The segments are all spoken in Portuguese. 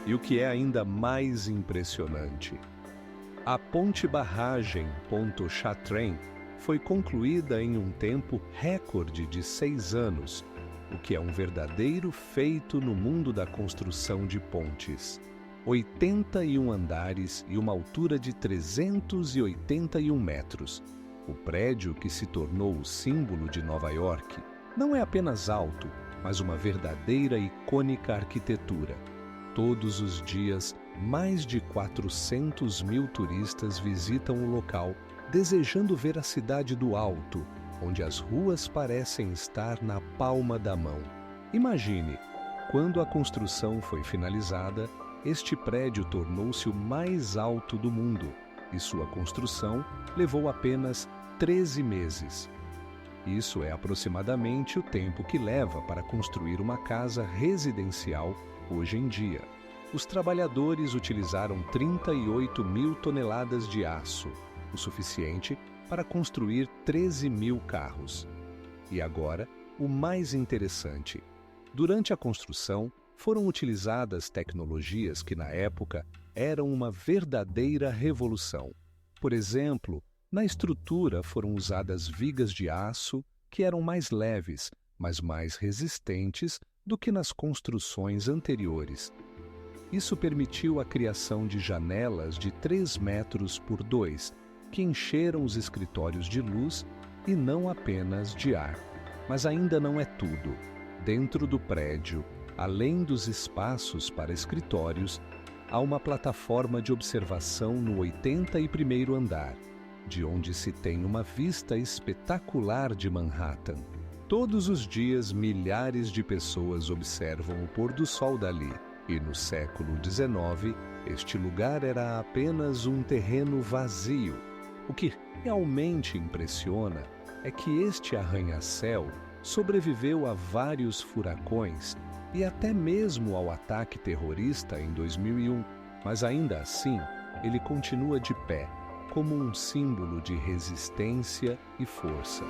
E o que é ainda mais impressionante, a ponte-barragem Pontchartrain foi concluída em um tempo recorde de 6 anos, o que é um verdadeiro feito no mundo da construção de pontes. 81 andares e uma altura de 381 metros. O prédio que se tornou o símbolo de Nova York não é apenas alto, mas uma verdadeira e icônica arquitetura. Todos os dias, mais de 400 mil turistas visitam o local, desejando ver a cidade do alto, onde as ruas parecem estar na palma da mão. Imagine, quando a construção foi finalizada, este prédio tornou-se o mais alto do mundo e sua construção levou apenas 13 meses. Isso é aproximadamente o tempo que leva para construir uma casa residencial hoje em dia. Os trabalhadores utilizaram 38 mil toneladas de aço, o suficiente para construir 13 mil carros. E agora, o mais interessante. Durante a construção, foram utilizadas tecnologias que na época eram uma verdadeira revolução. Por exemplo, na estrutura foram usadas vigas de aço que eram mais leves, mas mais resistentes do que nas construções anteriores. Isso permitiu a criação de janelas de 3 metros por 2, que encheram os escritórios de luz e não apenas de ar. Mas ainda não é tudo. Dentro do prédio, além dos espaços para escritórios, há uma plataforma de observação no 81º andar, de onde se tem uma vista espetacular de Manhattan. Todos os dias, milhares de pessoas observam o pôr do sol dali, e no século XIX, este lugar era apenas um terreno vazio. O que realmente impressiona é que este arranha-céu sobreviveu a vários furacões e até mesmo ao ataque terrorista em 2001, mas ainda assim ele continua de pé, como um símbolo de resistência e força.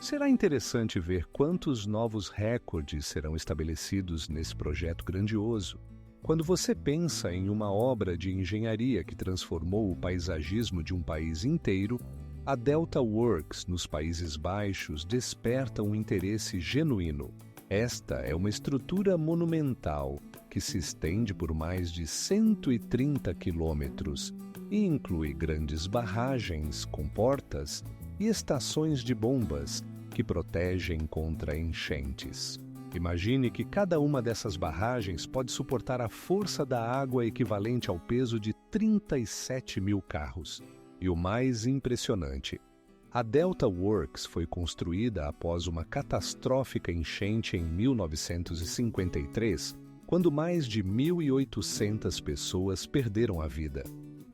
Será interessante ver quantos novos recordes serão estabelecidos nesse projeto grandioso. Quando você pensa em uma obra de engenharia que transformou o paisagismo de um país inteiro, a Delta Works, nos Países Baixos, desperta um interesse genuíno. Esta é uma estrutura monumental que se estende por mais de 130 quilômetros e inclui grandes barragens com portas e estações de bombas que protegem contra enchentes. Imagine que cada uma dessas barragens pode suportar a força da água equivalente ao peso de 37 mil carros. E o mais impressionante, a Delta Works foi construída após uma catastrófica enchente em 1953, quando mais de 1.800 pessoas perderam a vida.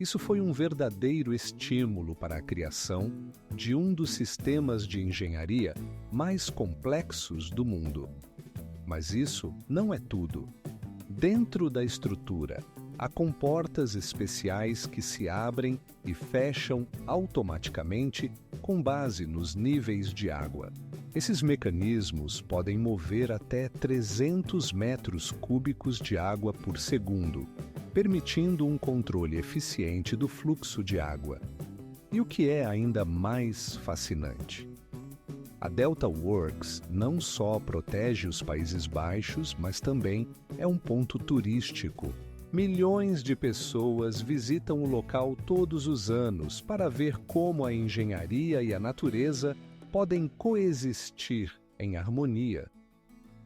Isso foi um verdadeiro estímulo para a criação de um dos sistemas de engenharia mais complexos do mundo. Mas isso não é tudo. Dentro da estrutura, há comportas especiais que se abrem e fecham automaticamente com base nos níveis de água. Esses mecanismos podem mover até 300 metros cúbicos de água por segundo, permitindo um controle eficiente do fluxo de água. E o que é ainda mais fascinante? A Delta Works não só protege os Países Baixos, mas também é um ponto turístico. Milhões de pessoas visitam o local todos os anos para ver como a engenharia e a natureza podem coexistir em harmonia.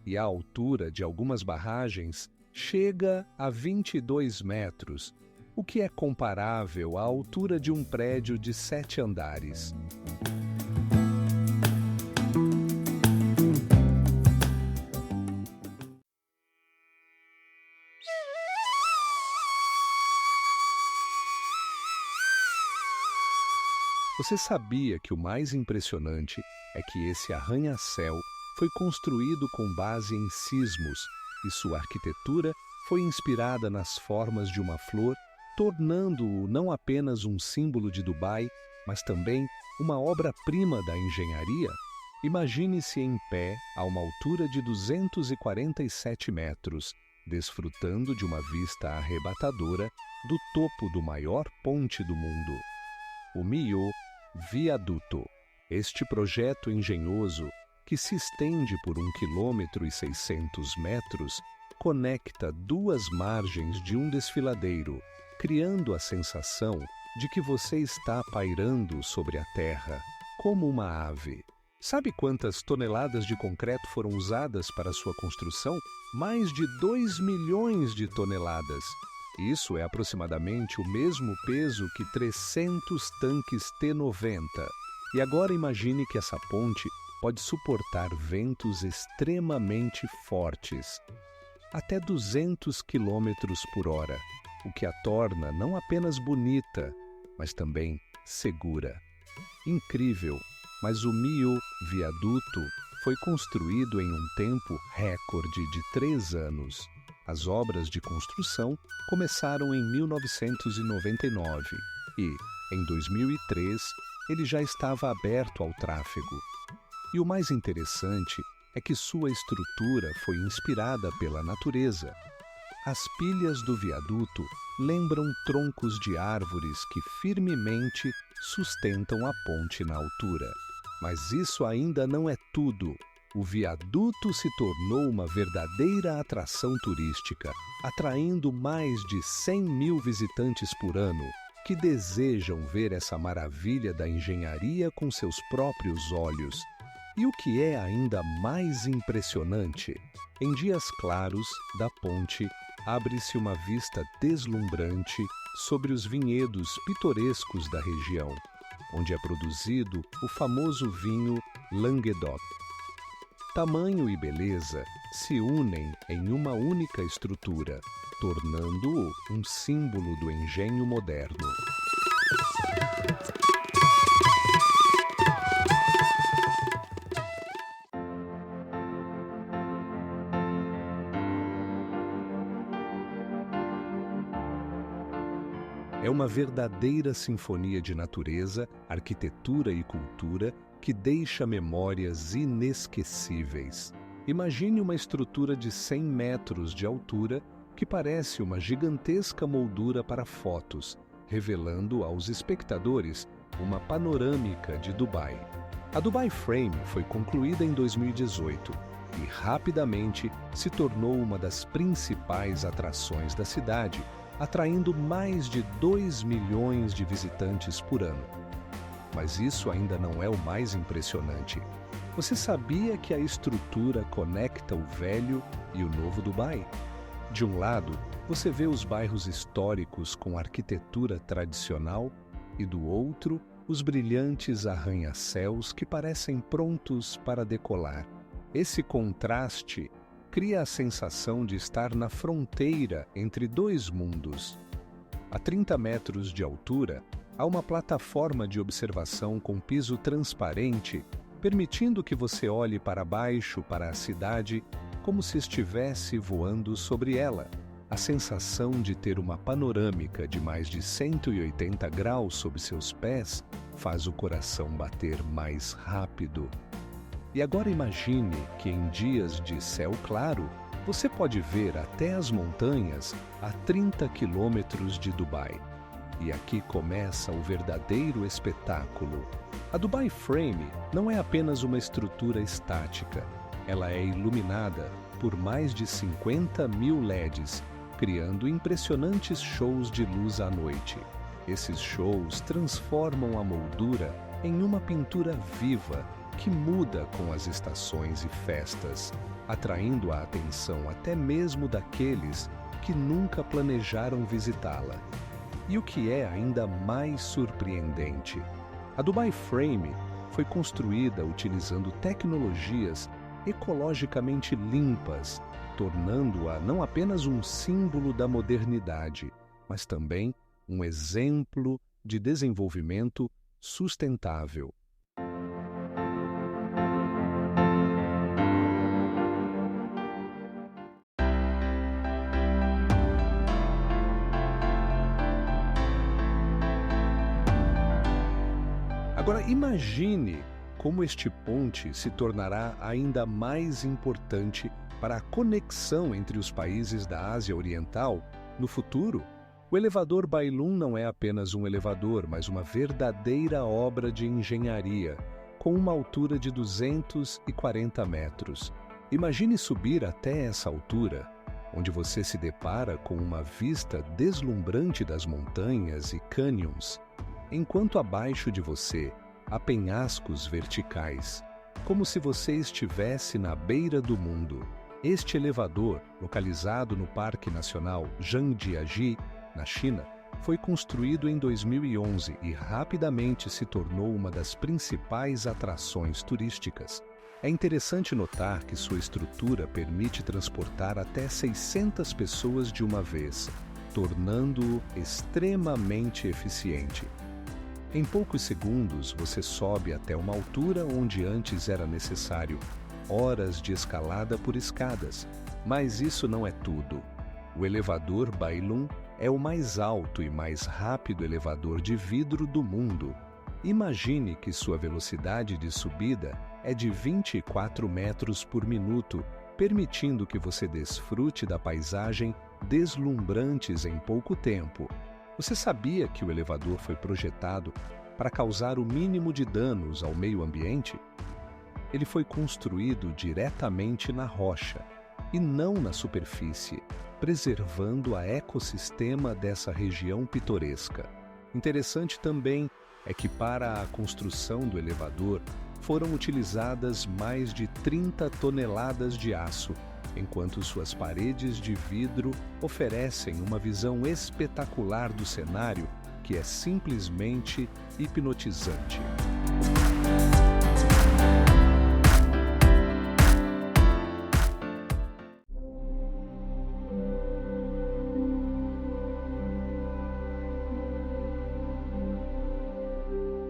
E a altura de algumas barragens chega a 22 metros, o que é comparável à altura de um prédio de 7 andares. Você sabia que o mais impressionante é que esse arranha-céu foi construído com base em sismos e sua arquitetura foi inspirada nas formas de uma flor, tornando-o não apenas um símbolo de Dubai, mas também uma obra-prima da engenharia? Imagine-se em pé a uma altura de 247 metros, desfrutando de uma vista arrebatadora do topo do maior ponte do mundo, o Millau Viaduto. Este projeto engenhoso, que se estende por 1,6 km, conecta duas margens de um desfiladeiro, criando a sensação de que você está pairando sobre a terra, como uma ave. Sabe quantas toneladas de concreto foram usadas para sua construção? Mais de 2 milhões de toneladas. Isso é aproximadamente o mesmo peso que 300 tanques T-90. E agora imagine que essa ponte pode suportar ventos extremamente fortes, até 200 km por hora, o que a torna não apenas bonita, mas também segura. Incrível, mas o Millau Viaduto foi construído em um tempo recorde de 3 anos. As obras de construção começaram em 1999 e, em 2003, ele já estava aberto ao tráfego. E o mais interessante é que sua estrutura foi inspirada pela natureza. As pilhas do viaduto lembram troncos de árvores que firmemente sustentam a ponte na altura. Mas isso ainda não é tudo. O viaduto se tornou uma verdadeira atração turística, atraindo mais de 100 mil visitantes por ano, que desejam ver essa maravilha da engenharia com seus próprios olhos. E o que é ainda mais impressionante, em dias claros da ponte, abre-se uma vista deslumbrante sobre os vinhedos pitorescos da região, onde é produzido o famoso vinho Languedoc. Tamanho e beleza se unem em uma única estrutura, tornando-o um símbolo do engenho moderno. É uma verdadeira sinfonia de natureza, arquitetura e cultura que deixa memórias inesquecíveis. Imagine uma estrutura de 100 metros de altura que parece uma gigantesca moldura para fotos, revelando aos espectadores uma panorâmica de Dubai. A Dubai Frame foi concluída em 2018 e rapidamente se tornou uma das principais atrações da cidade, atraindo mais de 2 milhões de visitantes por ano. Mas isso ainda não é o mais impressionante. Você sabia que a estrutura conecta o velho e o novo Dubai? De um lado, você vê os bairros históricos com arquitetura tradicional e do outro, os brilhantes arranha-céus que parecem prontos para decolar. Esse contraste cria a sensação de estar na fronteira entre dois mundos. A 30 metros de altura, há uma plataforma de observação com piso transparente, permitindo que você olhe para baixo para a cidade como se estivesse voando sobre ela. A sensação de ter uma panorâmica de mais de 180 graus sob seus pés faz o coração bater mais rápido. E agora imagine que em dias de céu claro, você pode ver até as montanhas a 30 quilômetros de Dubai. E aqui começa o verdadeiro espetáculo. A Dubai Frame não é apenas uma estrutura estática. Ela é iluminada por mais de 50 mil LEDs, criando impressionantes shows de luz à noite. Esses shows transformam a moldura em uma pintura viva que muda com as estações e festas, atraindo a atenção até mesmo daqueles que nunca planejaram visitá-la. E o que é ainda mais surpreendente, a Dubai Frame foi construída utilizando tecnologias ecologicamente limpas, tornando-a não apenas um símbolo da modernidade, mas também um exemplo de desenvolvimento sustentável. Agora, imagine como este ponte se tornará ainda mais importante para a conexão entre os países da Ásia Oriental no futuro. O elevador Bailum não é apenas um elevador, mas uma verdadeira obra de engenharia, com uma altura de 240 metros. Imagine subir até essa altura, onde você se depara com uma vista deslumbrante das montanhas e cânions, enquanto abaixo de você há penhascos verticais, como se você estivesse na beira do mundo. Este elevador, localizado no Parque Nacional Zhangjiajie, na China, foi construído em 2011 e rapidamente se tornou uma das principais atrações turísticas. É interessante notar que sua estrutura permite transportar até 600 pessoas de uma vez, tornando-o extremamente eficiente. Em poucos segundos, você sobe até uma altura onde antes era necessário horas de escalada por escadas. Mas isso não é tudo. O elevador Bailum é o mais alto e mais rápido elevador de vidro do mundo. Imagine que sua velocidade de subida é de 24 metros por minuto, permitindo que você desfrute da paisagem deslumbrantes em pouco tempo. Você sabia que o elevador foi projetado para causar o mínimo de danos ao meio ambiente? Ele foi construído diretamente na rocha e não na superfície, preservando a ecossistema dessa região pitoresca. Interessante também é que para a construção do elevador foram utilizadas mais de 30 toneladas de aço, enquanto suas paredes de vidro oferecem uma visão espetacular do cenário que é simplesmente hipnotizante.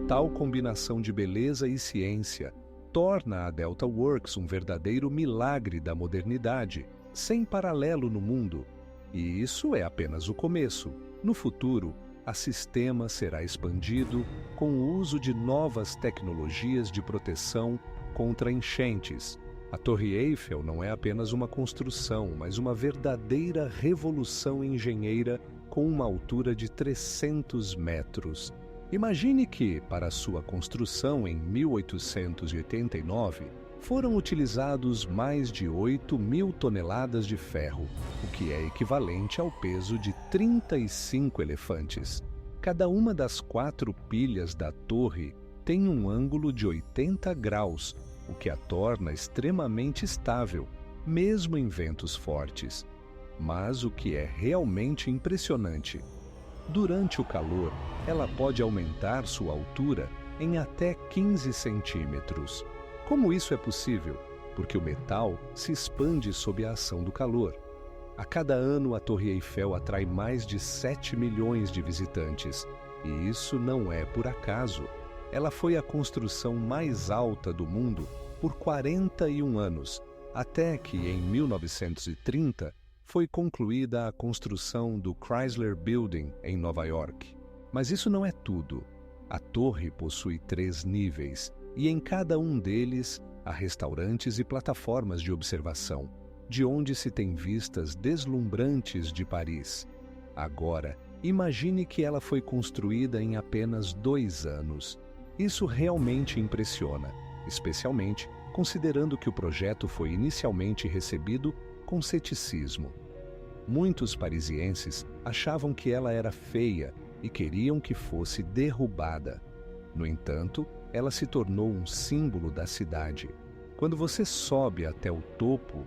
Tal combinação de beleza e ciência torna a Delta Works um verdadeiro milagre da modernidade, sem paralelo no mundo. E isso é apenas o começo. No futuro, o sistema será expandido com o uso de novas tecnologias de proteção contra enchentes. A Torre Eiffel não é apenas uma construção, mas uma verdadeira revolução engenheira com uma altura de 300 metros. Imagine que, para sua construção em 1889, foram utilizados mais de 8.000 toneladas de ferro, o que é equivalente ao peso de 35 elefantes. Cada uma das 4 pilhas da torre tem um ângulo de 80 graus, o que a torna extremamente estável, mesmo em ventos fortes. Mas o que é realmente impressionante: durante o calor, ela pode aumentar sua altura em até 15 centímetros. Como isso é possível? Porque o metal se expande sob a ação do calor. A cada ano, a Torre Eiffel atrai mais de 7 milhões de visitantes. E isso não é por acaso. Ela foi a construção mais alta do mundo por 41 anos, até que, em 1930, foi concluída a construção do Chrysler Building em Nova York. Mas isso não é tudo. A torre possui 3 níveis, e em cada um deles há restaurantes e plataformas de observação, de onde se tem vistas deslumbrantes de Paris. Agora, imagine que ela foi construída em apenas 2 anos. Isso realmente impressiona, especialmente considerando que o projeto foi inicialmente recebido com ceticismo. Muitos parisienses achavam que ela era feia e queriam que fosse derrubada. No entanto, ela se tornou um símbolo da cidade. Quando você sobe até o topo,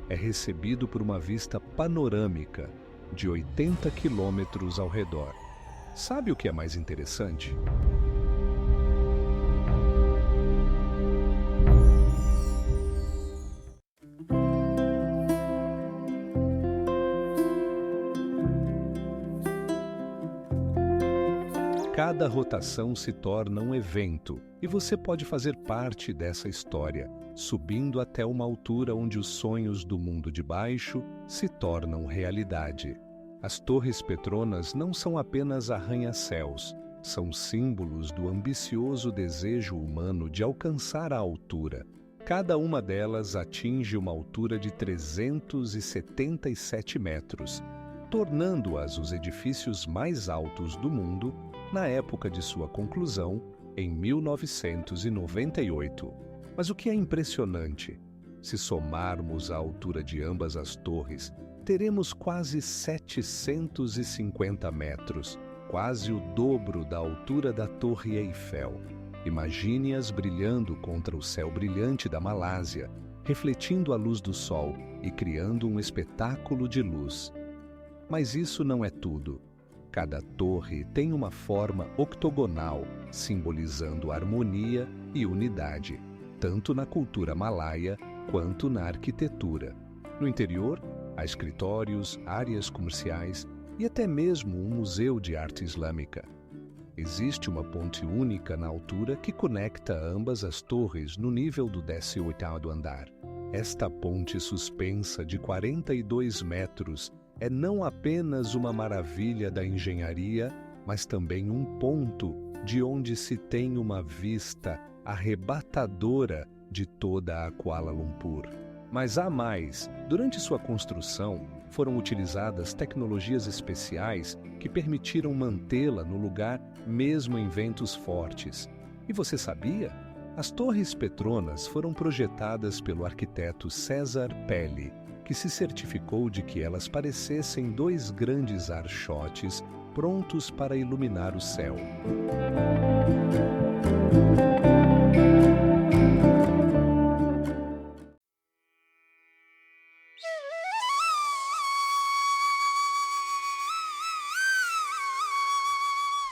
é recebido por uma vista panorâmica de 80 quilômetros ao redor. Sabe o que é mais interessante? Cada rotação se torna um evento e você pode fazer parte dessa história, subindo até uma altura onde os sonhos do mundo de baixo se tornam realidade. As Torres Petronas não são apenas arranha-céus, são símbolos do ambicioso desejo humano de alcançar a altura. Cada uma delas atinge uma altura de 377 metros, tornando-as os edifícios mais altos do mundo na época de sua conclusão, em 1998. Mas o que é impressionante? Se somarmos a altura de ambas as torres, teremos quase 750 metros, quase o dobro da altura da Torre Eiffel. Imagine-as brilhando contra o céu brilhante da Malásia, refletindo a luz do sol e criando um espetáculo de luz. Mas isso não é tudo. Cada torre tem uma forma octogonal, simbolizando harmonia e unidade, tanto na cultura malaia quanto na arquitetura. No interior, há escritórios, áreas comerciais e até mesmo um museu de arte islâmica. Existe uma ponte única na altura que conecta ambas as torres no nível do 18º andar. Esta ponte suspensa de 42 metros é não apenas uma maravilha da engenharia, mas também um ponto de onde se tem uma vista arrebatadora de toda a Kuala Lumpur. Mas há mais. Durante sua construção, foram utilizadas tecnologias especiais que permitiram mantê-la no lugar mesmo em ventos fortes. E você sabia? As Torres Petronas foram projetadas pelo arquiteto César Pelli, que se certificou de que elas parecessem dois grandes archotes prontos para iluminar o céu.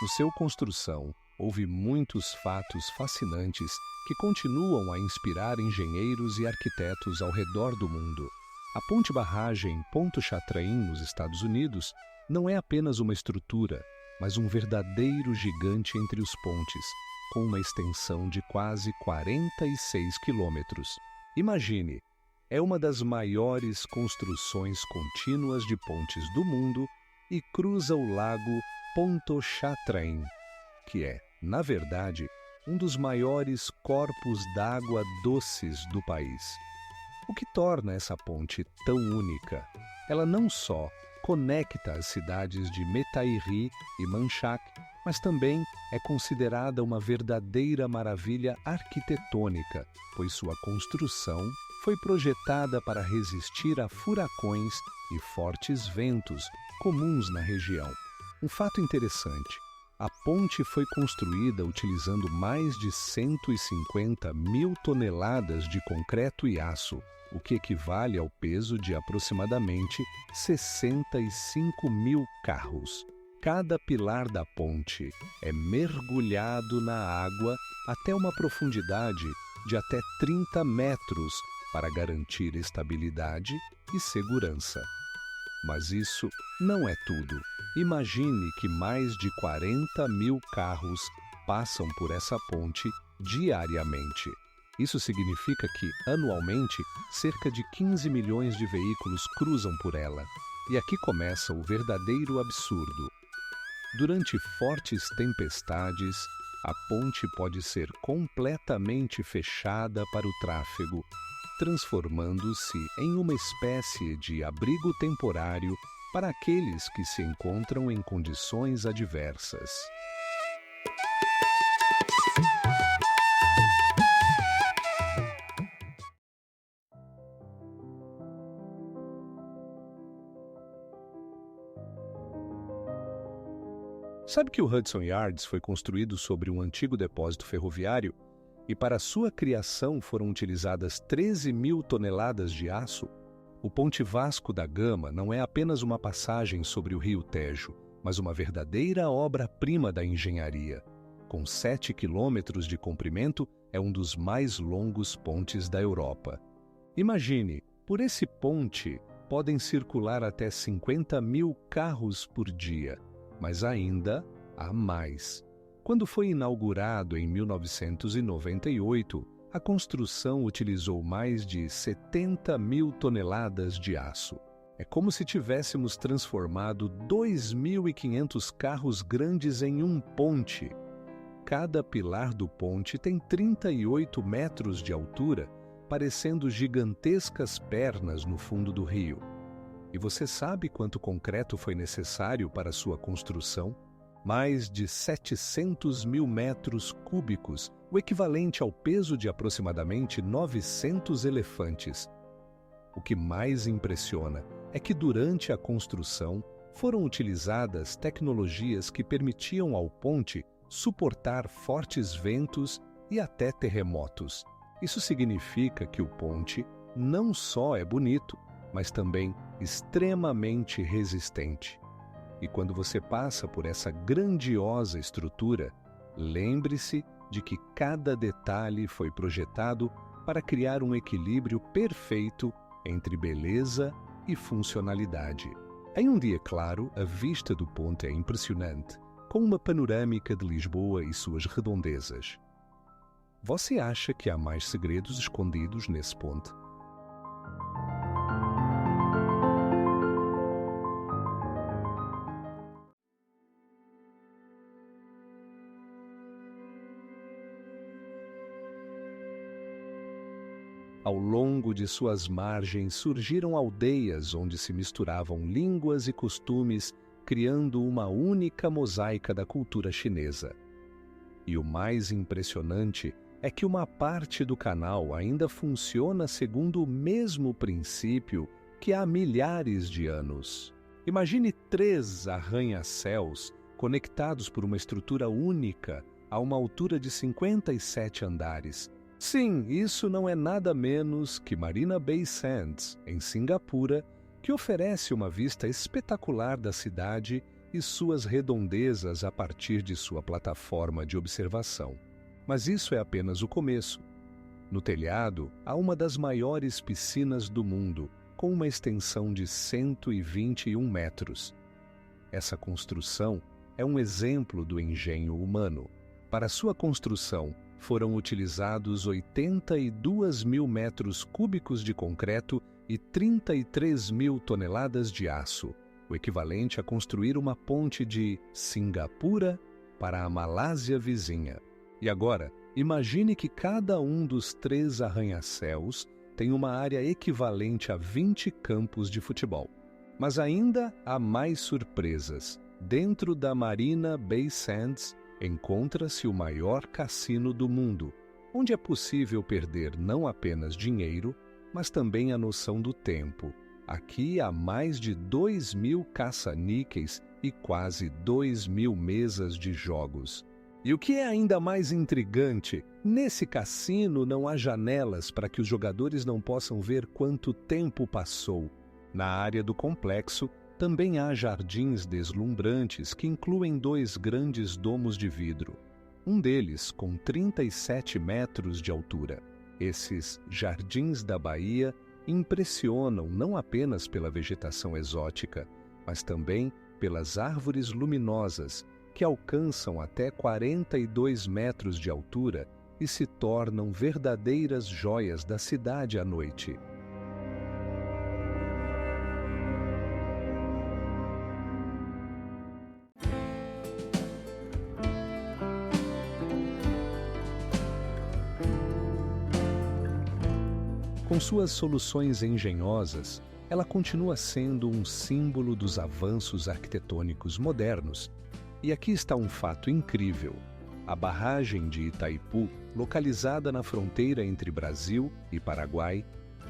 No seu construção, houve muitos fatos fascinantes que continuam a inspirar engenheiros e arquitetos ao redor do mundo. A ponte-barragem Pontchartrain, nos Estados Unidos, não é apenas uma estrutura, mas um verdadeiro gigante entre os pontes, com uma extensão de quase 46 quilômetros. Imagine, é uma das maiores construções contínuas de pontes do mundo e cruza o lago Pontchartrain, que é, na verdade, um dos maiores corpos d'água doces do país. O que torna essa ponte tão única? Ela não só conecta as cidades de Metairi e Manchac, mas também é considerada uma verdadeira maravilha arquitetônica, pois sua construção foi projetada para resistir a furacões e fortes ventos comuns na região. Um fato interessante: a ponte foi construída utilizando mais de 150 mil toneladas de concreto e aço, o que equivale ao peso de aproximadamente 65 mil carros. Cada pilar da ponte é mergulhado na água até uma profundidade de até 30 metros para garantir estabilidade e segurança. Mas isso não é tudo. Imagine que mais de 40 mil carros passam por essa ponte diariamente. Isso significa que, anualmente, cerca de 15 milhões de veículos cruzam por ela. E aqui começa o verdadeiro absurdo. Durante fortes tempestades, a ponte pode ser completamente fechada para o tráfego, transformando-se em uma espécie de abrigo temporário para aqueles que se encontram em condições adversas. Sabe que o Hudson Yards foi construído sobre um antigo depósito ferroviário e para sua criação foram utilizadas 13 mil toneladas de aço? O Ponte Vasco da Gama não é apenas uma passagem sobre o rio Tejo, mas uma verdadeira obra-prima da engenharia. Com 7 quilômetros de comprimento, é um dos mais longos pontes da Europa. Imagine, por esse ponte podem circular até 50 mil carros por dia. Mas ainda há mais. Quando foi inaugurado em 1998, a construção utilizou mais de 70 mil toneladas de aço. É como se tivéssemos transformado 2.500 carros grandes em um ponte. Cada pilar do ponte tem 38 metros de altura, parecendo gigantescas pernas no fundo do rio. E você sabe quanto concreto foi necessário para sua construção? Mais de 700 mil metros cúbicos, o equivalente ao peso de aproximadamente 900 elefantes. O que mais impressiona é que durante a construção foram utilizadas tecnologias que permitiam ao ponte suportar fortes ventos e até terremotos. Isso significa que o ponte não só é bonito, mas também extremamente resistente. E quando você passa por essa grandiosa estrutura, lembre-se de que cada detalhe foi projetado para criar um equilíbrio perfeito entre beleza e funcionalidade. Em um dia claro, a vista do ponte é impressionante, com uma panorâmica de Lisboa e suas redondezas. Você acha que há mais segredos escondidos nesse ponte? Ao longo de suas margens surgiram aldeias onde se misturavam línguas e costumes, criando uma única mosaica da cultura chinesa. E o mais impressionante é que uma parte do canal ainda funciona segundo o mesmo princípio que há milhares de anos. Imagine 3 arranha-céus conectados por uma estrutura única a uma altura de 57 andares. Sim, isso não é nada menos que Marina Bay Sands, em Singapura, que oferece uma vista espetacular da cidade e suas redondezas a partir de sua plataforma de observação. Mas isso é apenas o começo. No telhado, há uma das maiores piscinas do mundo, com uma extensão de 121 metros. Essa construção é um exemplo do engenho humano. Para sua construção, foram utilizados 82 mil metros cúbicos de concreto e 33 mil toneladas de aço, o equivalente a construir uma ponte de Singapura para a Malásia vizinha. E agora, imagine que cada um dos 3 arranha-céus tem uma área equivalente a 20 campos de futebol. Mas ainda há mais surpresas. Dentro da Marina Bay Sands, encontra-se o maior cassino do mundo, onde é possível perder não apenas dinheiro, mas também a noção do tempo. Aqui há mais de 2.000 caça-níqueis e quase 2.000 mesas de jogos. E o que é ainda mais intrigante, nesse cassino não há janelas para que os jogadores não possam ver quanto tempo passou. Na área do complexo, também há jardins deslumbrantes que incluem 2 grandes domos de vidro, um deles com 37 metros de altura. Esses jardins da Bahia impressionam não apenas pela vegetação exótica, mas também pelas árvores luminosas que alcançam até 42 metros de altura e se tornam verdadeiras joias da cidade à noite. Com suas soluções engenhosas, ela continua sendo um símbolo dos avanços arquitetônicos modernos. E aqui está um fato incrível. A barragem de Itaipu, localizada na fronteira entre Brasil e Paraguai,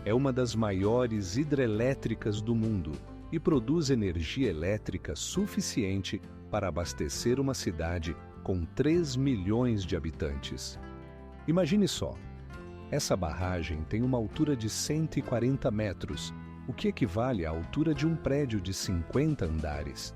é uma das maiores hidrelétricas do mundo e produz energia elétrica suficiente para abastecer uma cidade com 3 milhões de habitantes. Imagine só. Essa barragem tem uma altura de 140 metros, o que equivale à altura de um prédio de 50 andares.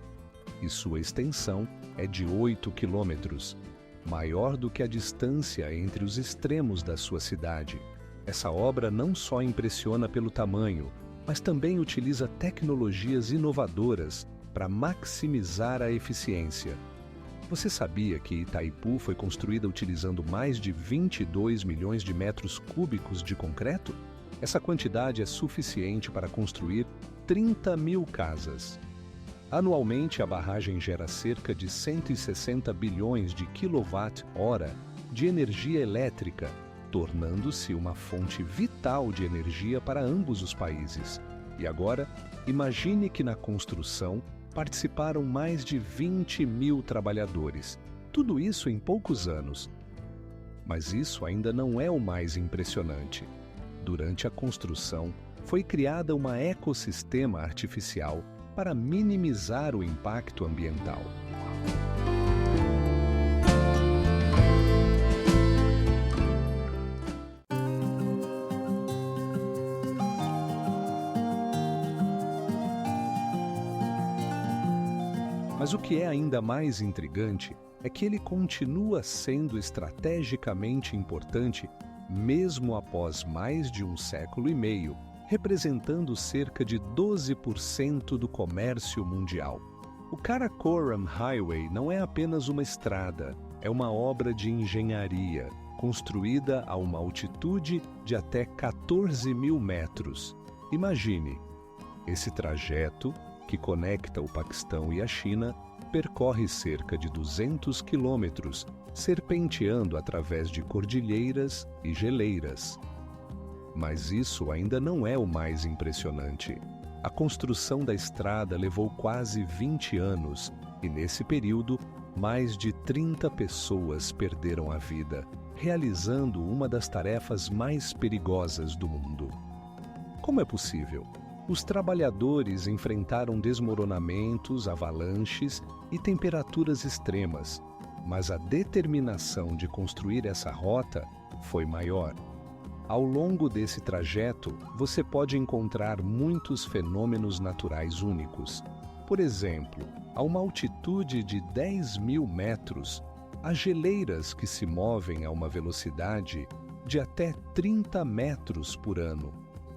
E sua extensão é de 8 quilômetros, maior do que a distância entre os extremos da sua cidade. Essa obra não só impressiona pelo tamanho, mas também utiliza tecnologias inovadoras para maximizar a eficiência. Você sabia que Itaipu foi construída utilizando mais de 22 milhões de metros cúbicos de concreto? Essa quantidade é suficiente para construir 30 mil casas. Anualmente, a barragem gera cerca de 160 bilhões de quilowatt-hora de energia elétrica, tornando-se uma fonte vital de energia para ambos os países. E agora, imagine que na construção participaram mais de 20 mil trabalhadores. Tudo isso em poucos anos. Mas isso ainda não é o mais impressionante. Durante a construção, foi criada uma ecossistema artificial para minimizar o impacto ambiental. Mas o que é ainda mais intrigante é que ele continua sendo estrategicamente importante mesmo após mais de um século e meio, representando cerca de 12% do comércio mundial. O Karakoram Highway não é apenas uma estrada, é uma obra de engenharia, construída a uma altitude de até 14 mil metros. Imagine, esse trajeto, que conecta o Paquistão e a China, percorre cerca de 200 quilômetros, serpenteando através de cordilheiras e geleiras. Mas isso ainda não é o mais impressionante. A construção da estrada levou quase 20 anos e, nesse período, mais de 30 pessoas perderam a vida, realizando uma das tarefas mais perigosas do mundo. Como é possível? Os trabalhadores enfrentaram desmoronamentos, avalanches e temperaturas extremas, mas a determinação de construir essa rota foi maior. Ao longo desse trajeto, você pode encontrar muitos fenômenos naturais únicos. Por exemplo, a uma altitude de 10 mil metros, há geleiras que se movem a uma velocidade de até 30 metros por ano.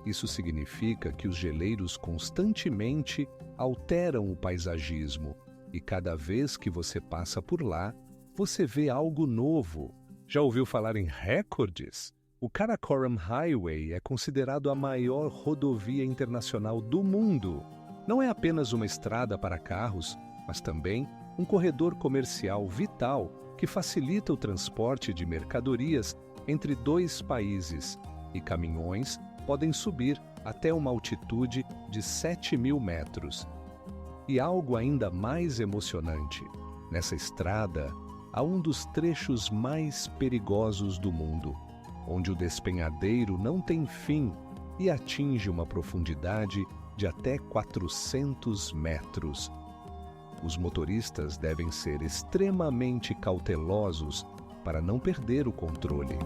Isso significa que os geleiros constantemente alteram o paisagismo e cada vez que você passa por lá, você vê algo novo. Já ouviu falar em recordes? O Karakoram Highway é considerado a maior rodovia internacional do mundo. Não é apenas uma estrada para carros, mas também um corredor comercial vital que facilita o transporte de mercadorias entre dois países, e caminhões podem subir até uma altitude de 7 mil metros. E algo ainda mais emocionante, nessa estrada há um dos trechos mais perigosos do mundo, onde o despenhadeiro não tem fim e atinge uma profundidade de até 400 metros. Os motoristas devem ser extremamente cautelosos para não perder o controle.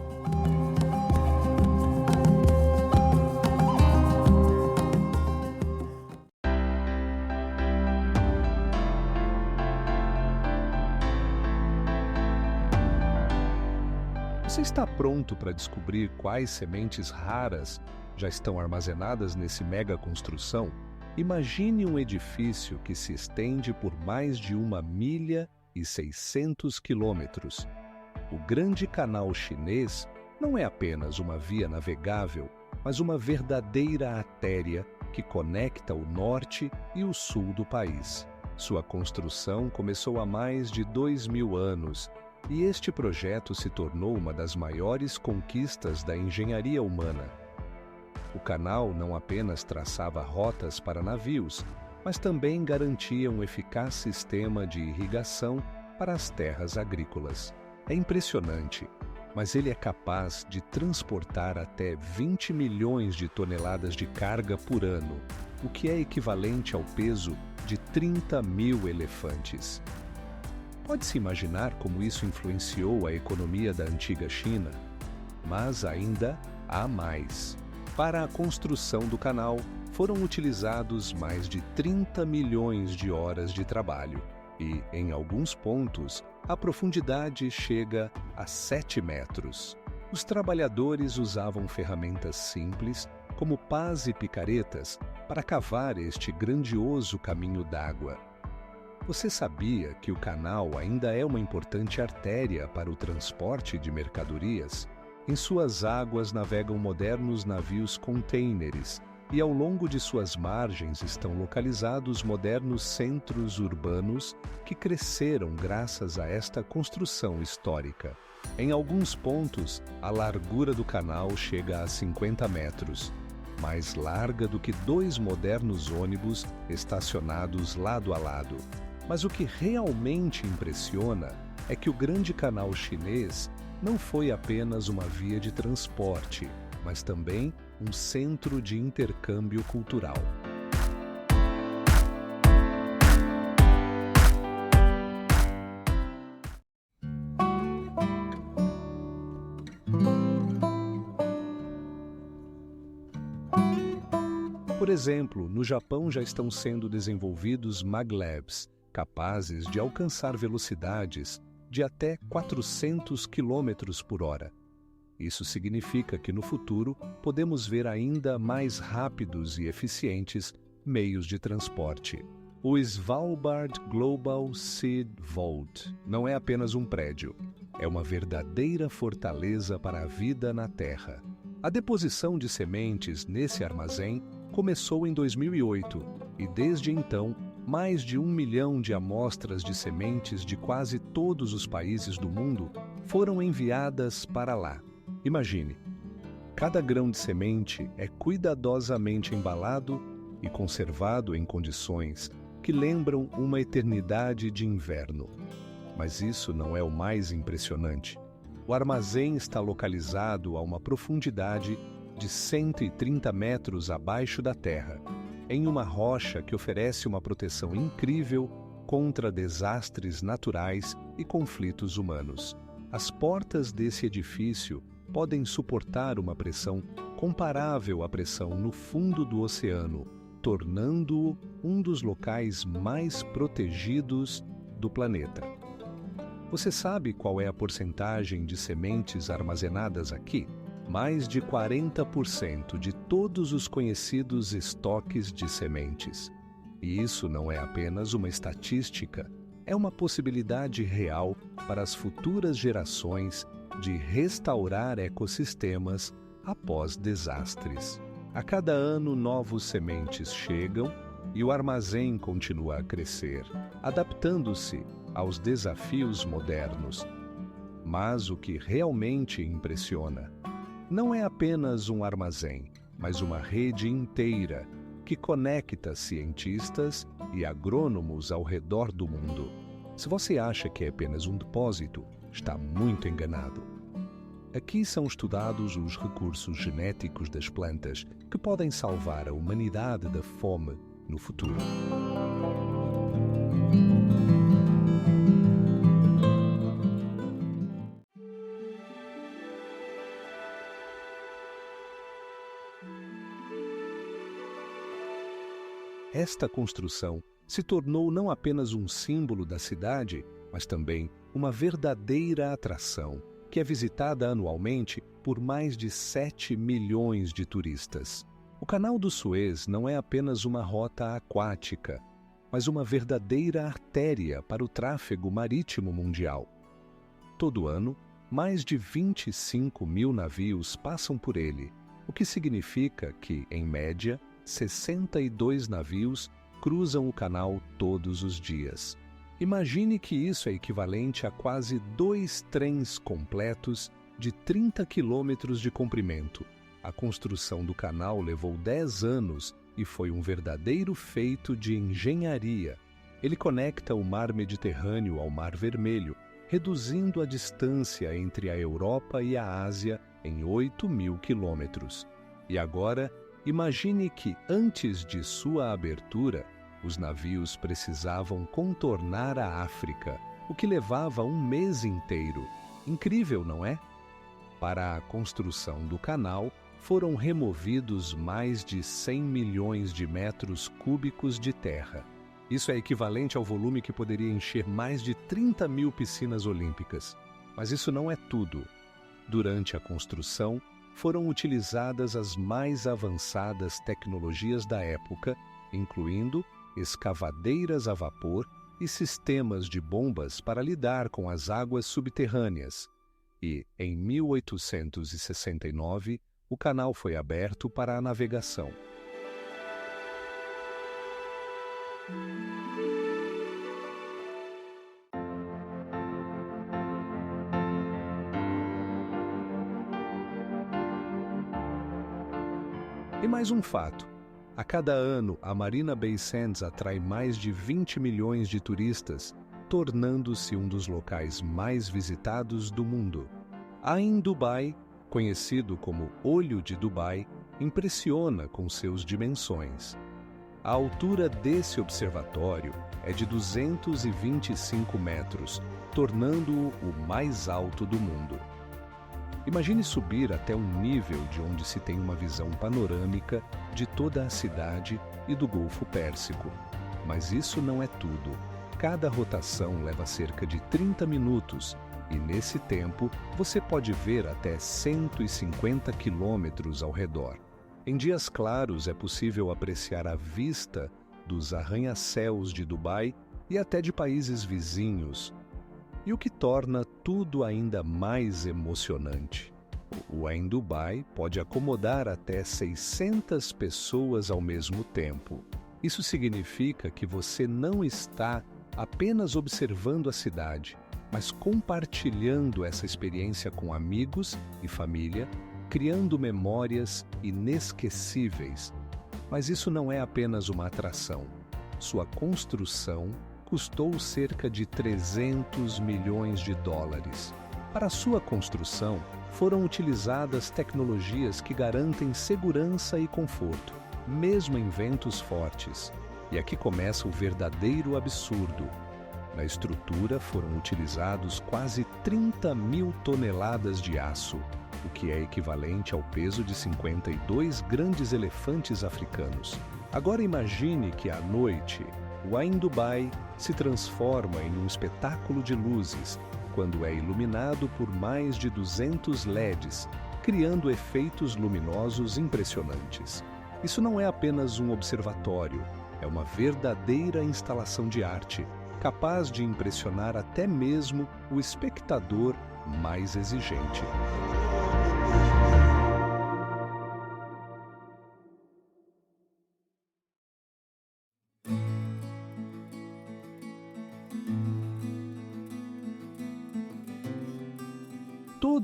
Você está pronto para descobrir quais sementes raras já estão armazenadas nesse mega construção? Imagine um edifício que se estende por mais de 1.600 quilômetros. O Grande Canal Chinês não é apenas uma via navegável, mas uma verdadeira artéria que conecta o norte e o sul do país. Sua construção começou há mais de 2.000 anos, e este projeto se tornou uma das maiores conquistas da engenharia humana. O canal não apenas traçava rotas para navios, mas também garantia um eficaz sistema de irrigação para as terras agrícolas. É impressionante, mas ele é capaz de transportar até 20 milhões de toneladas de carga por ano, o que é equivalente ao peso de 30 mil elefantes. Pode-se imaginar como isso influenciou a economia da antiga China? Mas ainda há mais. Para a construção do canal, foram utilizados mais de 30 milhões de horas de trabalho e, em alguns pontos, a profundidade chega a 7 metros. Os trabalhadores usavam ferramentas simples, como pás e picaretas, para cavar este grandioso caminho d'água. Você sabia que o canal ainda é uma importante artéria para o transporte de mercadorias? Em suas águas navegam modernos navios contêineres e ao longo de suas margens estão localizados modernos centros urbanos que cresceram graças a esta construção histórica. Em alguns pontos, a largura do canal chega a 50 metros, mais larga do que 2 modernos ônibus estacionados lado a lado. Mas o que realmente impressiona é que o Grande Canal Chinês não foi apenas uma via de transporte, mas também um centro de intercâmbio cultural. Por exemplo, no Japão já estão sendo desenvolvidos maglevs, capazes de alcançar velocidades de até 400 km por hora. Isso significa que no futuro podemos ver ainda mais rápidos e eficientes meios de transporte. O Svalbard Global Seed Vault não é apenas um prédio, é uma verdadeira fortaleza para a vida na Terra. A deposição de sementes nesse armazém começou em 2008 e desde então mais de 1 milhão de amostras de sementes de quase todos os países do mundo foram enviadas para lá. Imagine, cada grão de semente é cuidadosamente embalado e conservado em condições que lembram uma eternidade de inverno. Mas isso não é o mais impressionante. O armazém está localizado a uma profundidade de 130 metros abaixo da terra, em uma rocha que oferece uma proteção incrível contra desastres naturais e conflitos humanos. As portas desse edifício podem suportar uma pressão comparável à pressão no fundo do oceano, tornando-o um dos locais mais protegidos do planeta. Você sabe qual é a porcentagem de sementes armazenadas aqui? Mais de 40% de todos os conhecidos estoques de sementes. E isso não é apenas uma estatística, é uma possibilidade real para as futuras gerações de restaurar ecossistemas após desastres. A cada ano, novos sementes chegam e o armazém continua a crescer, adaptando-se aos desafios modernos. Mas o que realmente impressiona não é apenas um armazém, mas uma rede inteira que conecta cientistas e agrônomos ao redor do mundo. Se você acha que é apenas um depósito, está muito enganado. Aqui são estudados os recursos genéticos das plantas que podem salvar a humanidade da fome no futuro. Esta construção se tornou não apenas um símbolo da cidade, mas também uma verdadeira atração, que é visitada anualmente por mais de 7 milhões de turistas. O Canal do Suez não é apenas uma rota aquática, mas uma verdadeira artéria para o tráfego marítimo mundial. Todo ano, mais de 25 mil navios passam por ele, o que significa que, em média, 62 navios cruzam o canal todos os dias. Imagine que isso é equivalente a quase 2 trens completos de 30 quilômetros de comprimento. A construção do canal levou 10 anos e foi um verdadeiro feito de engenharia. Ele conecta o Mar Mediterrâneo ao Mar Vermelho, reduzindo a distância entre a Europa e a Ásia em 8.000 quilômetros. E agora, imagine que, antes de sua abertura, os navios precisavam contornar a África, o que levava um mês inteiro. Incrível, não é? Para a construção do canal, foram removidos mais de 100 milhões de metros cúbicos de terra. Isso é equivalente ao volume que poderia encher mais de 30 mil piscinas olímpicas. Mas isso não é tudo. Durante a construção, foram utilizadas as mais avançadas tecnologias da época, incluindo escavadeiras a vapor e sistemas de bombas para lidar com as águas subterrâneas. E, em 1869, o canal foi aberto para a navegação. E mais um fato. A cada ano, a Marina Bay Sands atrai mais de 20 milhões de turistas, tornando-se um dos locais mais visitados do mundo. Ain Dubai, conhecido como Olho de Dubai, impressiona com suas dimensões. A altura desse observatório é de 225 metros, tornando-o o mais alto do mundo. Imagine subir até um nível de onde se tem uma visão panorâmica de toda a cidade e do Golfo Pérsico. Mas isso não é tudo. Cada rotação leva cerca de 30 minutos e, nesse tempo, você pode ver até 150 quilômetros ao redor. Em dias claros é possível apreciar a vista dos arranha-céus de Dubai e até de países vizinhos, e o que torna tudo ainda mais emocionante. O Ain Dubai pode acomodar até 600 pessoas ao mesmo tempo. Isso significa que você não está apenas observando a cidade, mas compartilhando essa experiência com amigos e família, criando memórias inesquecíveis. Mas isso não é apenas uma atração. Sua construção custou cerca de 300 milhões de dólares. Para sua construção, foram utilizadas tecnologias que garantem segurança e conforto, mesmo em ventos fortes. E aqui começa o verdadeiro absurdo. Na estrutura foram utilizados quase 30 mil toneladas de aço, o que é equivalente ao peso de 52 grandes elefantes africanos. Agora imagine que à noite, o Ain Dubai se transforma em um espetáculo de luzes quando é iluminado por mais de 200 LEDs, criando efeitos luminosos impressionantes. Isso não é apenas um observatório, é uma verdadeira instalação de arte, capaz de impressionar até mesmo o espectador mais exigente.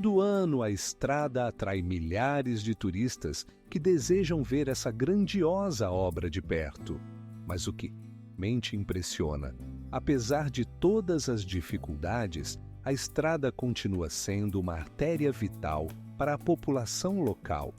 Todo ano a estrada atrai milhares de turistas que desejam ver essa grandiosa obra de perto. Mas o que realmente impressiona, apesar de todas as dificuldades, a estrada continua sendo uma artéria vital para a população local.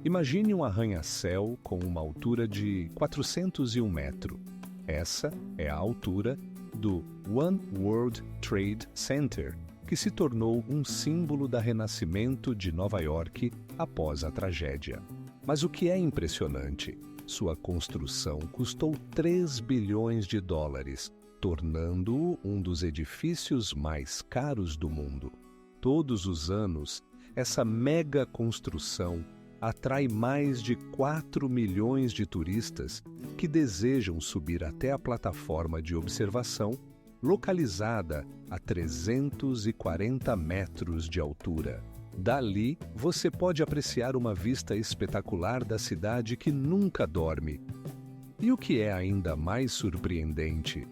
Imagine um arranha-céu com uma altura de 401 metros. Essa é a altura do One World Trade Center, que se tornou um símbolo da renascimento de Nova York após a tragédia. Mas o que é impressionante? Sua construção custou 3 bilhões de dólares, tornando-o um dos edifícios mais caros do mundo. Todos os anos, essa mega construção atrai mais de 4 milhões de turistas que desejam subir até a plataforma de observação, localizada a 340 metros de altura. Dali, você pode apreciar uma vista espetacular da cidade que nunca dorme. E o que é ainda mais surpreendente?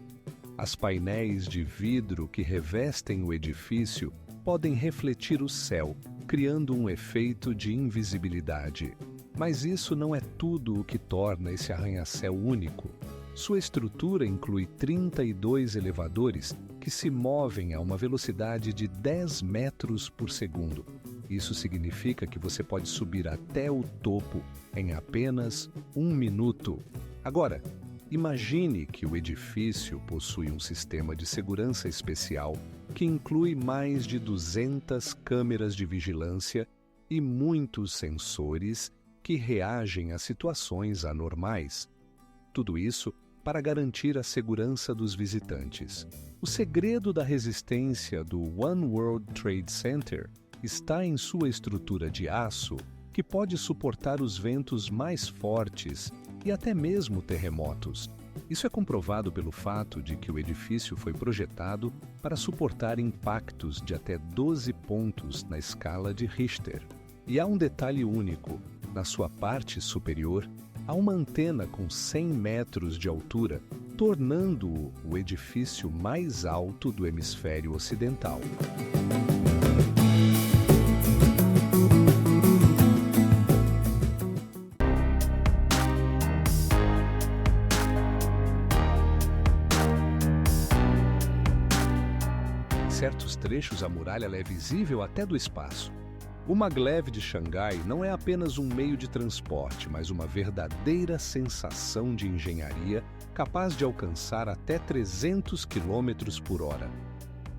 As painéis de vidro que revestem o edifício podem refletir o céu, criando um efeito de invisibilidade. Mas isso não é tudo o que torna esse arranha-céu único. Sua estrutura inclui 32 elevadores que se movem a uma velocidade de 10 metros por segundo. Isso significa que você pode subir até o topo em apenas 1 minuto. Agora, imagine que o edifício possui um sistema de segurança especial que inclui mais de 200 câmeras de vigilância e muitos sensores que reagem a situações anormais. Tudo isso para garantir a segurança dos visitantes. O segredo da resistência do One World Trade Center está em sua estrutura de aço, que pode suportar os ventos mais fortes e até mesmo terremotos. Isso é comprovado pelo fato de que o edifício foi projetado para suportar impactos de até 12 pontos na escala de Richter. E há um detalhe único: na sua parte superior, há uma antena com 100 metros de altura, tornando-o o edifício mais alto do hemisfério ocidental. Em certos trechos, a muralha é visível até do espaço. O Maglev de Xangai não é apenas um meio de transporte, mas uma verdadeira sensação de engenharia capaz de alcançar até 300 km por hora.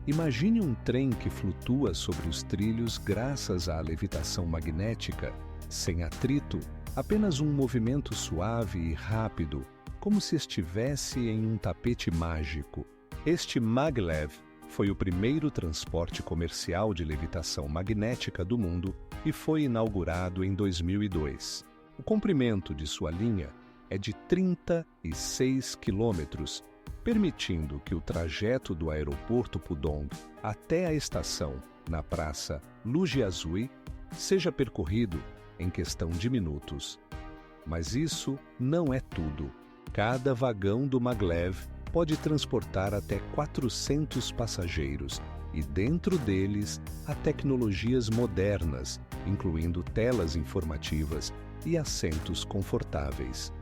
Imagine um trem que flutua sobre os trilhos graças à levitação magnética, sem atrito, apenas um movimento suave e rápido, como se estivesse em um tapete mágico. Este Maglev foi o primeiro transporte comercial de levitação magnética do mundo e foi inaugurado em 2002. O comprimento de sua linha é de 36 quilômetros, permitindo que o trajeto do aeroporto Pudong até a estação, na praça Lujiazui, seja percorrido em questão de minutos. Mas isso não é tudo. Cada vagão do Maglev pode transportar até 400 passageiros e dentro deles há tecnologias modernas, incluindo telas informativas e assentos confortáveis.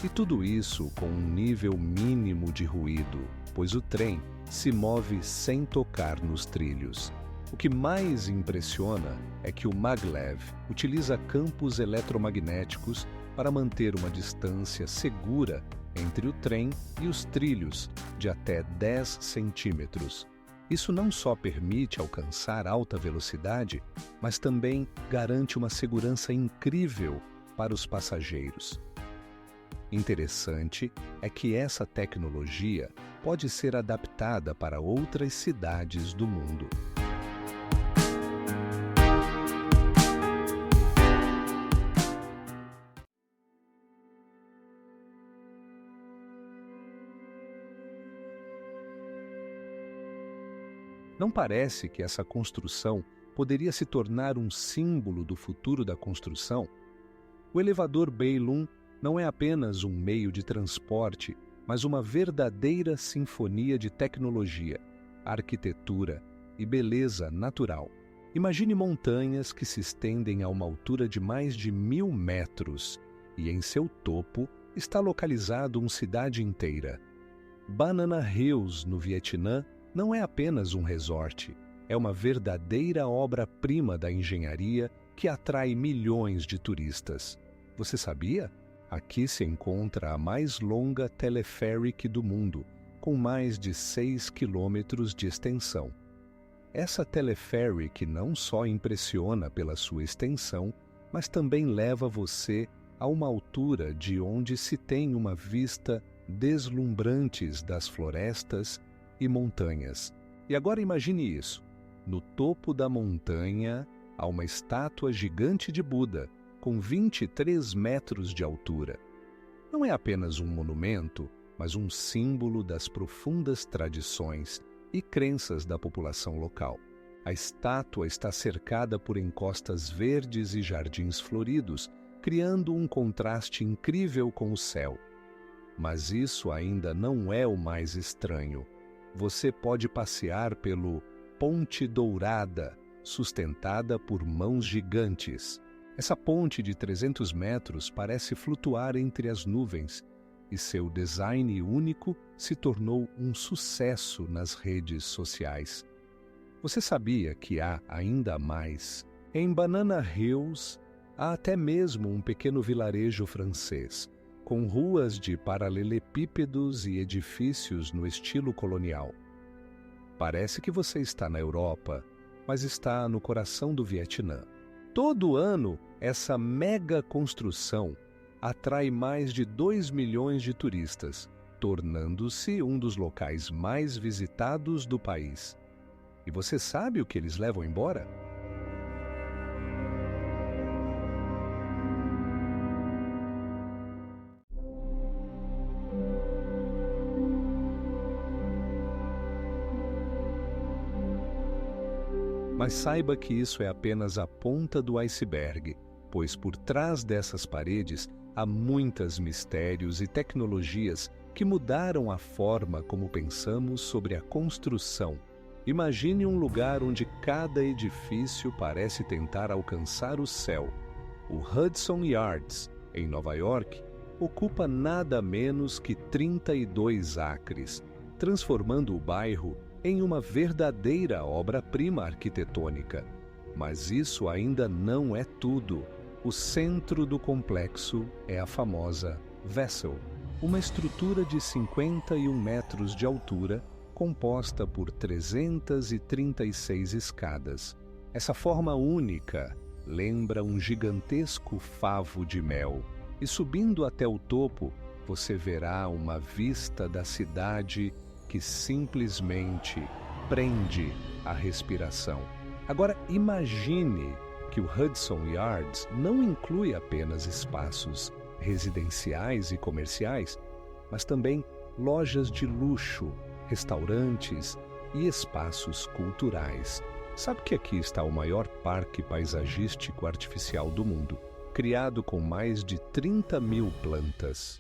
E tudo isso com um nível mínimo de ruído, pois o trem se move sem tocar nos trilhos. O que mais impressiona é que o Maglev utiliza campos eletromagnéticos para manter uma distância segura entre o trem e os trilhos de até 10 centímetros. Isso não só permite alcançar alta velocidade, mas também garante uma segurança incrível para os passageiros. Interessante é que essa tecnologia pode ser adaptada para outras cidades do mundo. Não parece que essa construção poderia se tornar um símbolo do futuro da construção? O elevador Beilun não é apenas um meio de transporte, mas uma verdadeira sinfonia de tecnologia, arquitetura e beleza natural. Imagine montanhas que se estendem a uma altura de mais de 1.000 metros e em seu topo está localizado uma cidade inteira. Banana Hills, no Vietnã, não é apenas um resort, é uma verdadeira obra-prima da engenharia que atrai milhões de turistas. Você sabia? Aqui se encontra a mais longa teleféric do mundo, com mais de 6 quilômetros de extensão. Essa teleféric não só impressiona pela sua extensão, mas também leva você a uma altura de onde se tem uma vista deslumbrante das florestas e montanhas. E agora imagine isso. No topo da montanha há uma estátua gigante de Buda, com 23 metros de altura. Não é apenas um monumento, mas um símbolo das profundas tradições e crenças da população local. A estátua está cercada por encostas verdes e jardins floridos, criando um contraste incrível com o céu. Mas isso ainda não é o mais estranho. Você pode passear pelo Ponte Dourada, sustentada por mãos gigantes. Essa ponte de 300 metros parece flutuar entre as nuvens e seu design único se tornou um sucesso nas redes sociais. Você sabia que há ainda mais? Em Banana Hills, há até mesmo um pequeno vilarejo francês, com ruas de paralelepípedos e edifícios no estilo colonial. Parece que você está na Europa, mas está no coração do Vietnã. Todo ano, essa mega construção atrai mais de 2 milhões de turistas, tornando-se um dos locais mais visitados do país. E você sabe o que eles levam embora? Mas saiba que isso é apenas a ponta do iceberg, pois por trás dessas paredes há muitos mistérios e tecnologias que mudaram a forma como pensamos sobre a construção. Imagine um lugar onde cada edifício parece tentar alcançar o céu. O Hudson Yards, em Nova York, ocupa nada menos que 32 acres, transformando o bairro em uma verdadeira obra-prima arquitetônica. Mas isso ainda não é tudo. O centro do complexo é a famosa Vessel, uma estrutura de 51 metros de altura, composta por 336 escadas. Essa forma única lembra um gigantesco favo de mel, e subindo até o topo, você verá uma vista da cidade que simplesmente prende a respiração. Agora, imagine que o Hudson Yards não inclui apenas espaços residenciais e comerciais, mas também lojas de luxo, restaurantes e espaços culturais. Sabe que aqui está o maior parque paisagístico artificial do mundo, criado com mais de 30.000 plantas.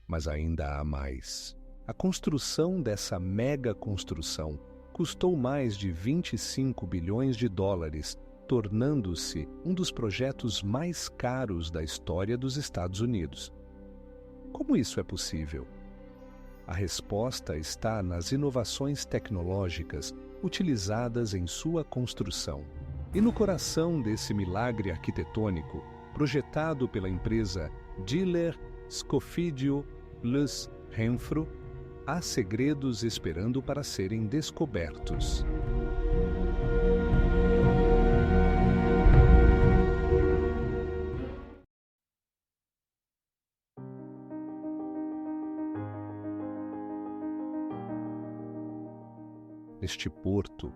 Mas ainda há mais. A construção dessa mega construção custou mais de 25 bilhões de dólares, tornando-se um dos projetos mais caros da história dos Estados Unidos. Como isso é possível? A resposta está nas inovações tecnológicas utilizadas em sua construção. E no coração desse milagre arquitetônico, projetado pela empresa Diller Scofidio Plus Renfro, há segredos esperando para serem descobertos. Neste porto,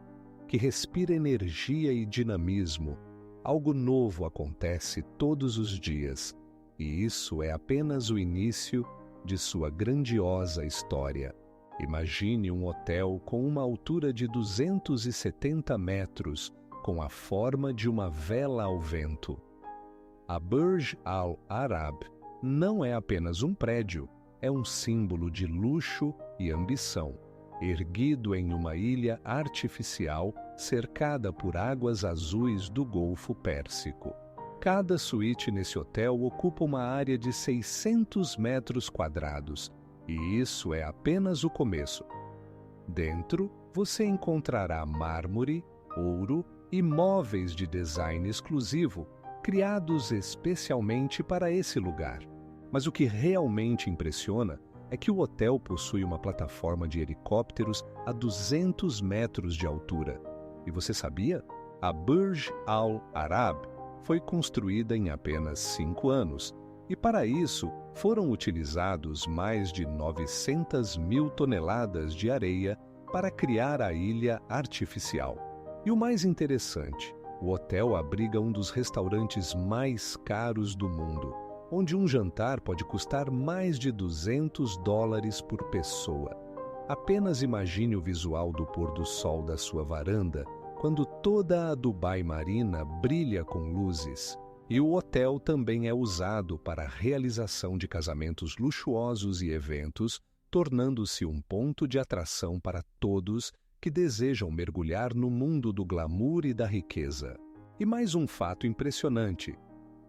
que respira energia e dinamismo, algo novo acontece todos os dias, e isso é apenas o início de sua grandiosa história. Imagine um hotel com uma altura de 270 metros, com a forma de uma vela ao vento. A Burj Al Arab não é apenas um prédio, é um símbolo de luxo e ambição, erguido em uma ilha artificial cercada por águas azuis do Golfo Pérsico. Cada suíte nesse hotel ocupa uma área de 600 metros quadrados, e isso é apenas o começo. Dentro, você encontrará mármore, ouro e móveis de design exclusivo, criados especialmente para esse lugar. Mas o que realmente impressiona é que o hotel possui uma plataforma de helicópteros a 200 metros de altura. E você sabia? A Burj Al Arab foi construída em apenas 5 anos, e para isso foram utilizados mais de 900.000 toneladas de areia para criar a ilha artificial. E o mais interessante, o hotel abriga um dos restaurantes mais caros do mundo, onde um jantar pode custar mais de $200 por pessoa. Apenas imagine o visual do pôr do sol da sua varanda, quando toda a Dubai Marina brilha com luzes. E o hotel também é usado para a realização de casamentos luxuosos e eventos, tornando-se um ponto de atração para todos que desejam mergulhar no mundo do glamour e da riqueza. E mais um fato impressionante: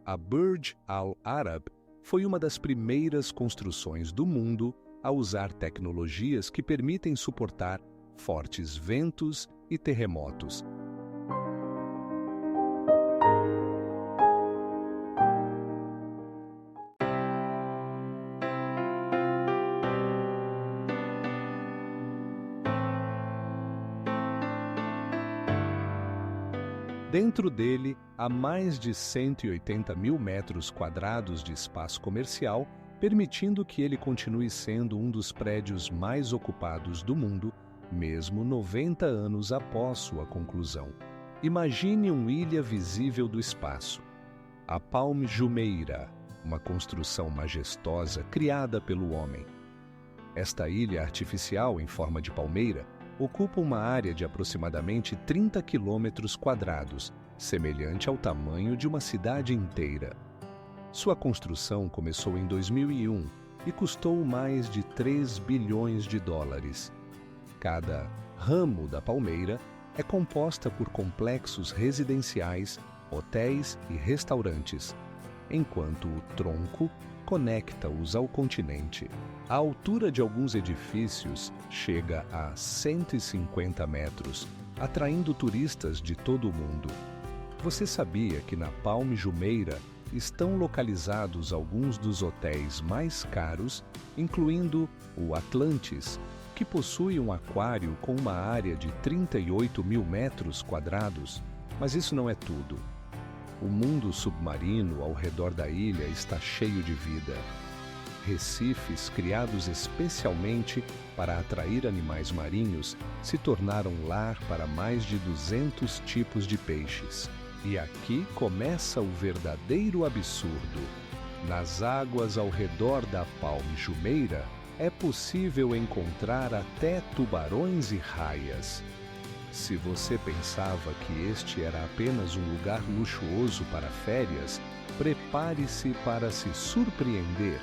a Burj Al Arab foi uma das primeiras construções do mundo a usar tecnologias que permitem suportar fortes ventos e terremotos. Dentro dele, há mais de 180.000 metros quadrados de espaço comercial, permitindo que ele continue sendo um dos prédios mais ocupados do mundo, mesmo 90 anos após sua conclusão. Imagine uma ilha visível do espaço. A Palm Jumeirah, uma construção majestosa criada pelo homem. Esta ilha artificial em forma de palmeira ocupa uma área de aproximadamente 30 quilômetros quadrados, semelhante ao tamanho de uma cidade inteira. Sua construção começou em 2001 e custou mais de 3 bilhões de dólares. Cada ramo da palmeira é composta por complexos residenciais, hotéis e restaurantes, enquanto o tronco conecta-os ao continente. A altura de alguns edifícios chega a 150 metros, atraindo turistas de todo o mundo. Você sabia que na Palm Jumeirah estão localizados alguns dos hotéis mais caros, incluindo o Atlantis, que possui um aquário com uma área de 38 mil metros quadrados? Mas isso não é tudo. O mundo submarino ao redor da ilha está cheio de vida. Recifes criados especialmente para atrair animais marinhos se tornaram lar para mais de 200 tipos de peixes. E aqui começa o verdadeiro absurdo. Nas águas ao redor da Palm Jumeirah é possível encontrar até tubarões e raias. Se você pensava que este era apenas um lugar luxuoso para férias, prepare-se para se surpreender.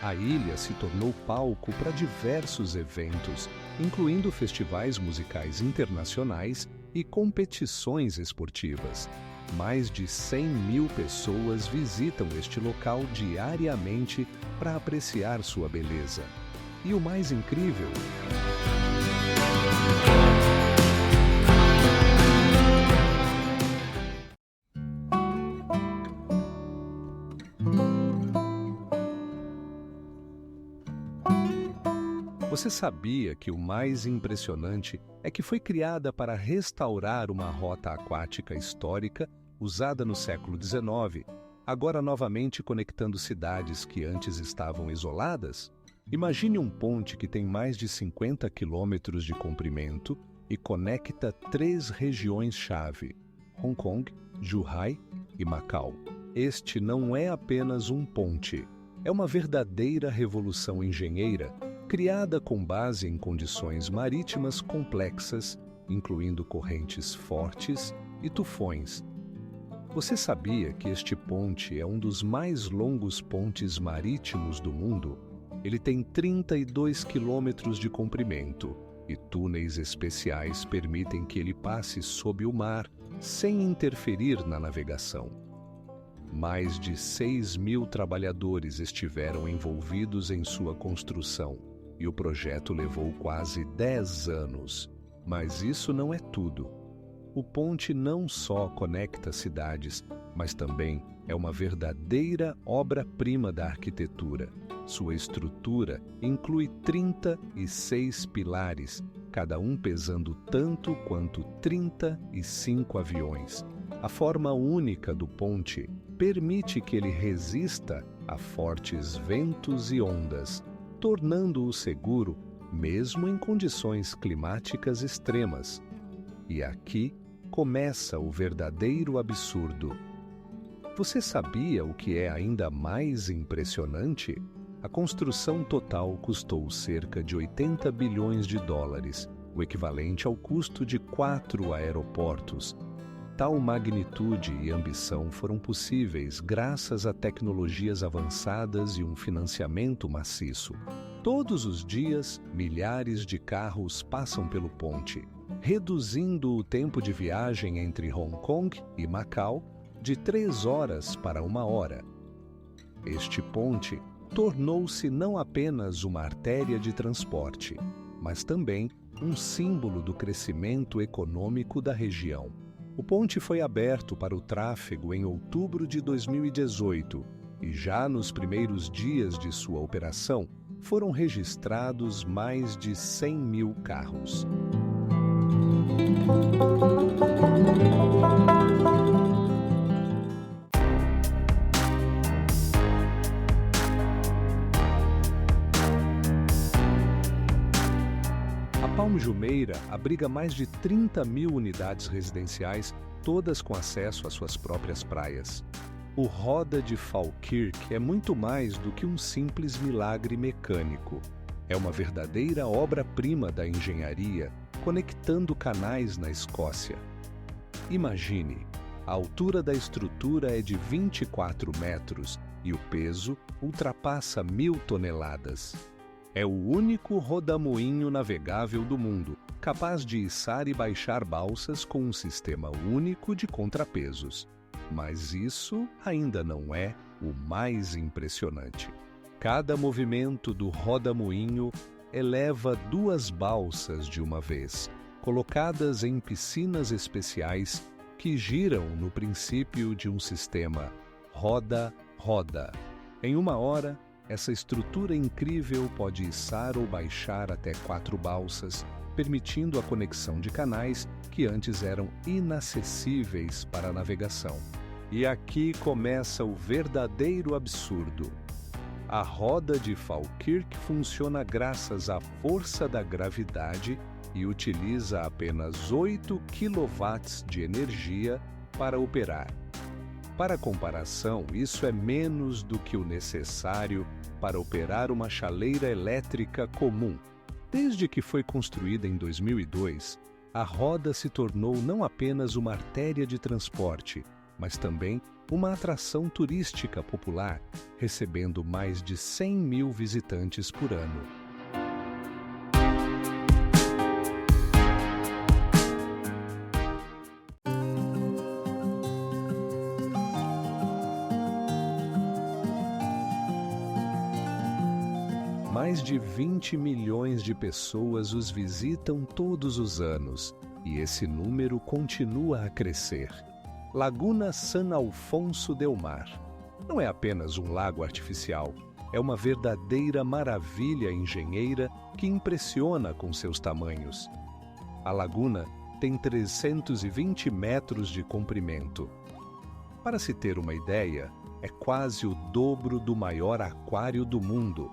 A ilha se tornou palco para diversos eventos, incluindo festivais musicais internacionais e competições esportivas. Mais de 100 mil pessoas visitam este local diariamente para apreciar sua beleza. E o mais incrível... Você sabia que o mais impressionante é que foi criada para restaurar uma rota aquática histórica usada no século XIX, agora novamente conectando cidades que antes estavam isoladas? Imagine um ponte que tem mais de 50 quilômetros de comprimento e conecta 3 regiões-chave: Hong Kong, Zhuhai e Macau. Este não é apenas um ponte, é uma verdadeira revolução engenheira, criada com base em condições marítimas complexas, incluindo correntes fortes e tufões. Você sabia que este ponte é um dos mais longos pontes marítimos do mundo? Ele tem 32 quilômetros de comprimento e túneis especiais permitem que ele passe sob o mar sem interferir na navegação. Mais de 6 mil trabalhadores estiveram envolvidos em sua construção e o projeto levou quase 10 anos. Mas isso não é tudo. O ponte não só conecta cidades, mas também é uma verdadeira obra-prima da arquitetura. Sua estrutura inclui 36 pilares, cada um pesando tanto quanto 35 aviões. A forma única do ponte permite que ele resista a fortes ventos e ondas, tornando-o seguro mesmo em condições climáticas extremas. E aqui começa o verdadeiro absurdo. Você sabia o que é ainda mais impressionante? A construção total custou cerca de 80 bilhões de dólares, o equivalente ao custo de 4 aeroportos. Tal magnitude e ambição foram possíveis graças a tecnologias avançadas e um financiamento maciço. Todos os dias, milhares de carros passam pelo ponte, reduzindo o tempo de viagem entre Hong Kong e Macau de 3 horas para 1 hora. Este ponte tornou-se não apenas uma artéria de transporte, mas também um símbolo do crescimento econômico da região. O ponte foi aberto para o tráfego em outubro de 2018 e já nos primeiros dias de sua operação foram registrados mais de 100 mil carros. A Palm Jumeirah abriga mais de 30 mil unidades residenciais, todas com acesso às suas próprias praias. O Roda de Falkirk é muito mais do que um simples milagre mecânico. É uma verdadeira obra-prima da engenharia conectando canais na Escócia. Imagine, a altura da estrutura é de 24 metros e o peso ultrapassa 1.000 toneladas. É o único rodamoinho navegável do mundo, capaz de içar e baixar balsas com um sistema único de contrapesos. Mas isso ainda não é o mais impressionante. Cada movimento do rodamoinho eleva 2 balsas de uma vez, colocadas em piscinas especiais que giram no princípio de um sistema roda-roda. Em 1 hora, essa estrutura incrível pode içar ou baixar até 4 balsas, permitindo a conexão de canais que antes eram inacessíveis para a navegação. E aqui começa o verdadeiro absurdo. A roda de Falkirk funciona graças à força da gravidade e utiliza apenas 8 kW de energia para operar. Para comparação, isso é menos do que o necessário para operar uma chaleira elétrica comum. Desde que foi construída em 2002, a roda se tornou não apenas uma artéria de transporte, mas também uma atração turística popular, recebendo mais de 100.000 visitantes por ano. Mais de 20 milhões de pessoas os visitam todos os anos, e esse número continua a crescer. Laguna San Alfonso del Mar. Não é apenas um lago artificial, é uma verdadeira maravilha engenheira que impressiona com seus tamanhos. A laguna tem 320 metros de comprimento. Para se ter uma ideia, é quase o dobro do maior aquário do mundo.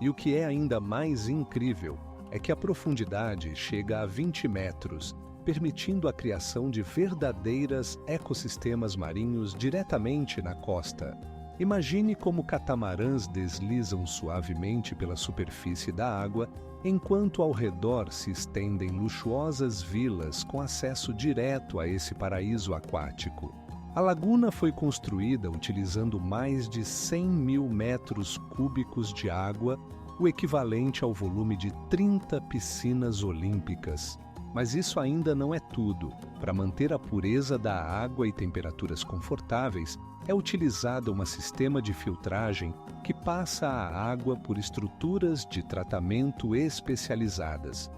E o que é ainda mais incrível é que a profundidade chega a 20 metros, permitindo a criação de verdadeiros ecossistemas marinhos diretamente na costa. Imagine como catamarãs deslizam suavemente pela superfície da água, enquanto ao redor se estendem luxuosas vilas com acesso direto a esse paraíso aquático. A laguna foi construída utilizando mais de 100.000 metros cúbicos de água, o equivalente ao volume de 30 piscinas olímpicas. Mas isso ainda não é tudo. Para manter a pureza da água e temperaturas confortáveis, é utilizado um sistema de filtragem que passa a água por estruturas de tratamento especializadas.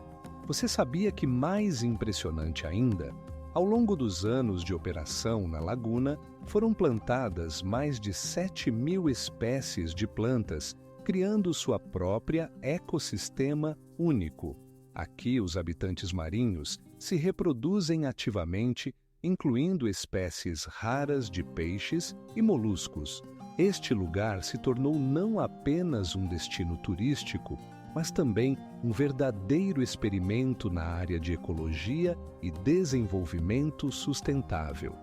Você sabia que, mais impressionante ainda, ao longo dos anos de operação na laguna, foram plantadas mais de 7.000 espécies de plantas, criando sua própria ecossistema único. Aqui, os habitantes marinhos se reproduzem ativamente, incluindo espécies raras de peixes e moluscos. Este lugar se tornou não apenas um destino turístico, mas também um verdadeiro experimento na área de ecologia e desenvolvimento sustentável.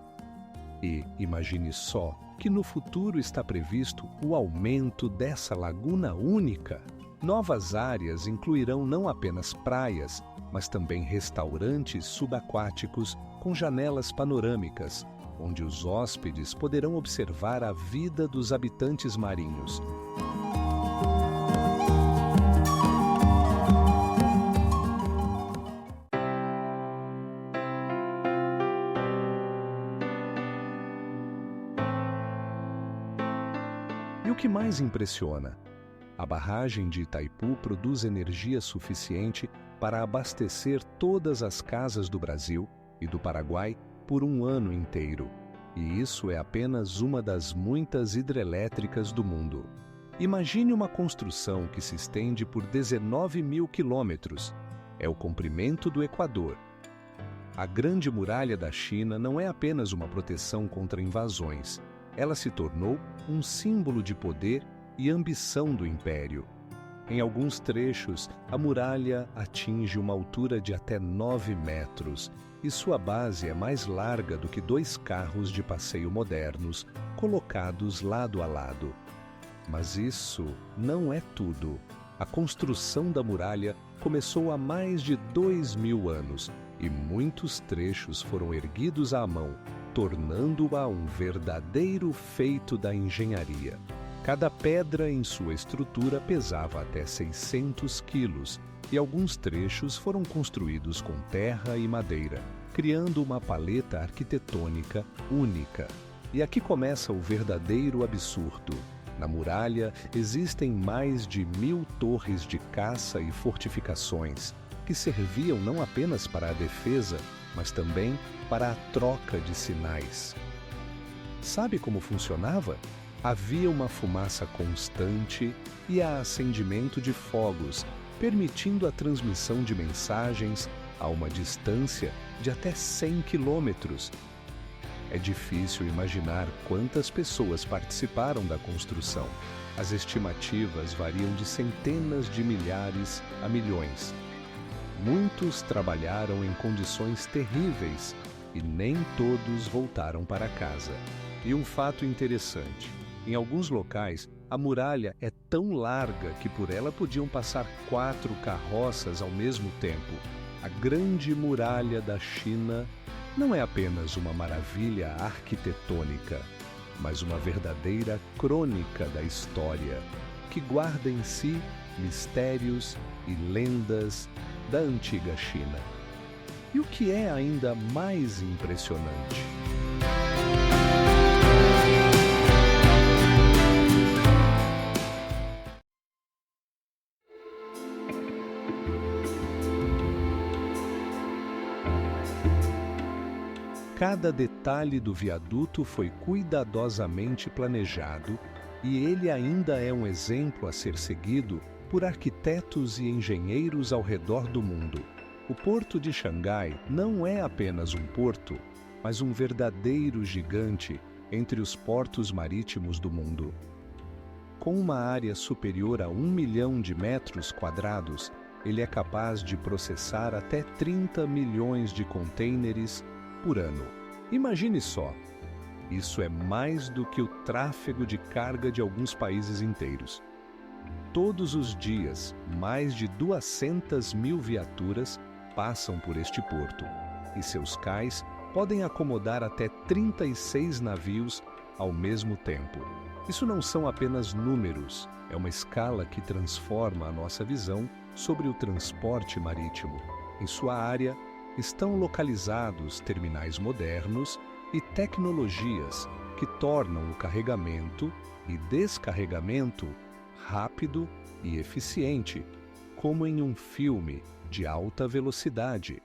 E imagine só que no futuro está previsto o aumento dessa laguna única. Novas áreas incluirão não apenas praias, mas também restaurantes subaquáticos com janelas panorâmicas, onde os hóspedes poderão observar a vida dos habitantes marinhos. E o que mais impressiona? A barragem de Itaipu produz energia suficiente para abastecer todas as casas do Brasil e do Paraguai por um ano inteiro. E isso é apenas uma das muitas hidrelétricas do mundo. Imagine uma construção que se estende por 19.000 quilômetros. É o comprimento do Equador. A Grande Muralha da China não é apenas uma proteção contra invasões. Ela se tornou um símbolo de poder e ambição do Império. Em alguns trechos, a muralha atinge uma altura de até 9 metros e sua base é mais larga do que 2 carros de passeio modernos, colocados lado a lado. Mas isso não é tudo. A construção da muralha começou há mais de 2000 anos e muitos trechos foram erguidos à mão, tornando-a um verdadeiro feito da engenharia. Cada pedra em sua estrutura pesava até 600 quilos e alguns trechos foram construídos com terra e madeira, criando uma paleta arquitetônica única. E aqui começa o verdadeiro absurdo. Na muralha existem mais de 1000 torres de caça e fortificações, que serviam não apenas para a defesa, mas também para a troca de sinais. Sabe como funcionava? Havia uma fumaça constante e há acendimento de fogos, permitindo a transmissão de mensagens a uma distância de até 100 quilômetros. É difícil imaginar quantas pessoas participaram da construção. As estimativas variam de centenas de milhares a milhões. Muitos trabalharam em condições terríveis e nem todos voltaram para casa. E um fato interessante: em alguns locais, a muralha é tão larga que por ela podiam passar 4 carroças ao mesmo tempo. A Grande Muralha da China não é apenas uma maravilha arquitetônica, mas uma verdadeira crônica da história, que guarda em si mistérios e lendas da antiga China. E o que é ainda mais impressionante? Cada detalhe do viaduto foi cuidadosamente planejado e ele ainda é um exemplo a ser seguido por arquitetos e engenheiros ao redor do mundo. O Porto de Xangai não é apenas um porto, mas um verdadeiro gigante entre os portos marítimos do mundo. Com uma área superior a 1 milhão de metros quadrados, ele é capaz de processar até 30 milhões de contêineres por ano. Imagine só, isso é mais do que o tráfego de carga de alguns países inteiros. Todos os dias, mais de 200 mil viaturas passam por este porto, e seus cais podem acomodar até 36 navios ao mesmo tempo. Isso não são apenas números, é uma escala que transforma a nossa visão sobre o transporte marítimo. Em sua área, estão localizados terminais modernos e tecnologias que tornam o carregamento e descarregamento rápido e eficiente, como em um filme de alta velocidade.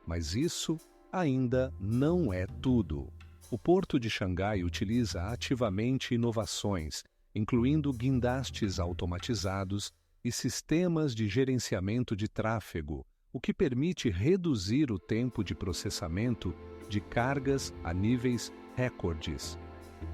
Mas isso ainda não é tudo. O Porto de Xangai utiliza ativamente inovações, incluindo guindastes automatizados e sistemas de gerenciamento de tráfego, o que permite reduzir o tempo de processamento de cargas a níveis recordes.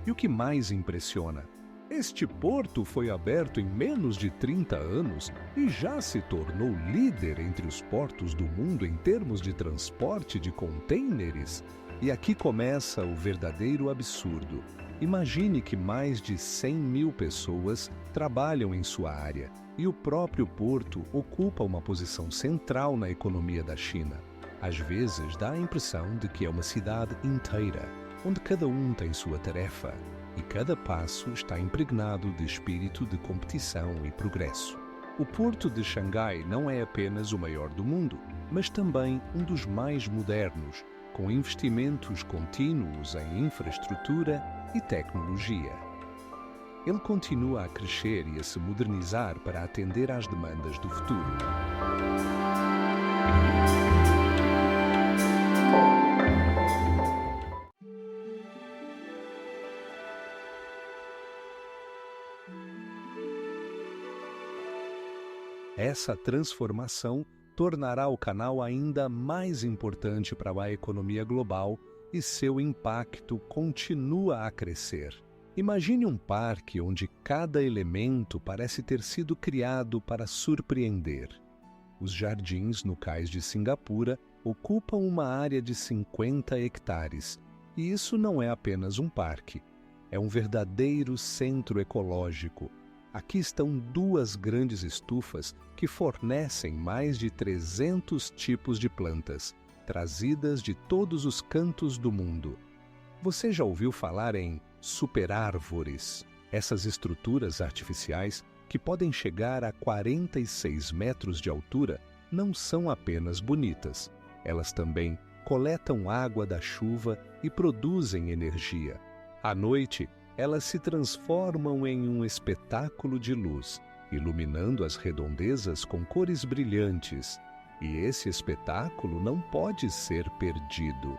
E o que mais impressiona? Este porto foi aberto em menos de 30 anos e já se tornou líder entre os portos do mundo em termos de transporte de contêineres. E aqui começa o verdadeiro absurdo. Imagine que mais de 100 mil pessoas trabalham em sua área e o próprio porto ocupa uma posição central na economia da China. Às vezes dá a impressão de que é uma cidade inteira, onde cada um tem sua tarefa e cada passo está impregnado de espírito de competição e progresso. O Porto de Xangai não é apenas o maior do mundo, mas também um dos mais modernos, com investimentos contínuos em infraestrutura e tecnologia. Ele continua a crescer e a se modernizar para atender às demandas do futuro. Essa transformação tornará o canal ainda mais importante para a economia global e seu impacto continua a crescer. Imagine um parque onde cada elemento parece ter sido criado para surpreender. Os jardins no cais de Cingapura ocupam uma área de 50 hectares, e isso não é apenas um parque, é um verdadeiro centro ecológico, Aqui estão duas grandes estufas que fornecem mais de 300 tipos de plantas, trazidas de todos os cantos do mundo. Você já ouviu falar em superárvores? Essas estruturas artificiais, que podem chegar a 46 metros de altura, não são apenas bonitas. Elas também coletam água da chuva e produzem energia. À noite, elas se transformam em um espetáculo de luz, iluminando as redondezas com cores brilhantes. E esse espetáculo não pode ser perdido.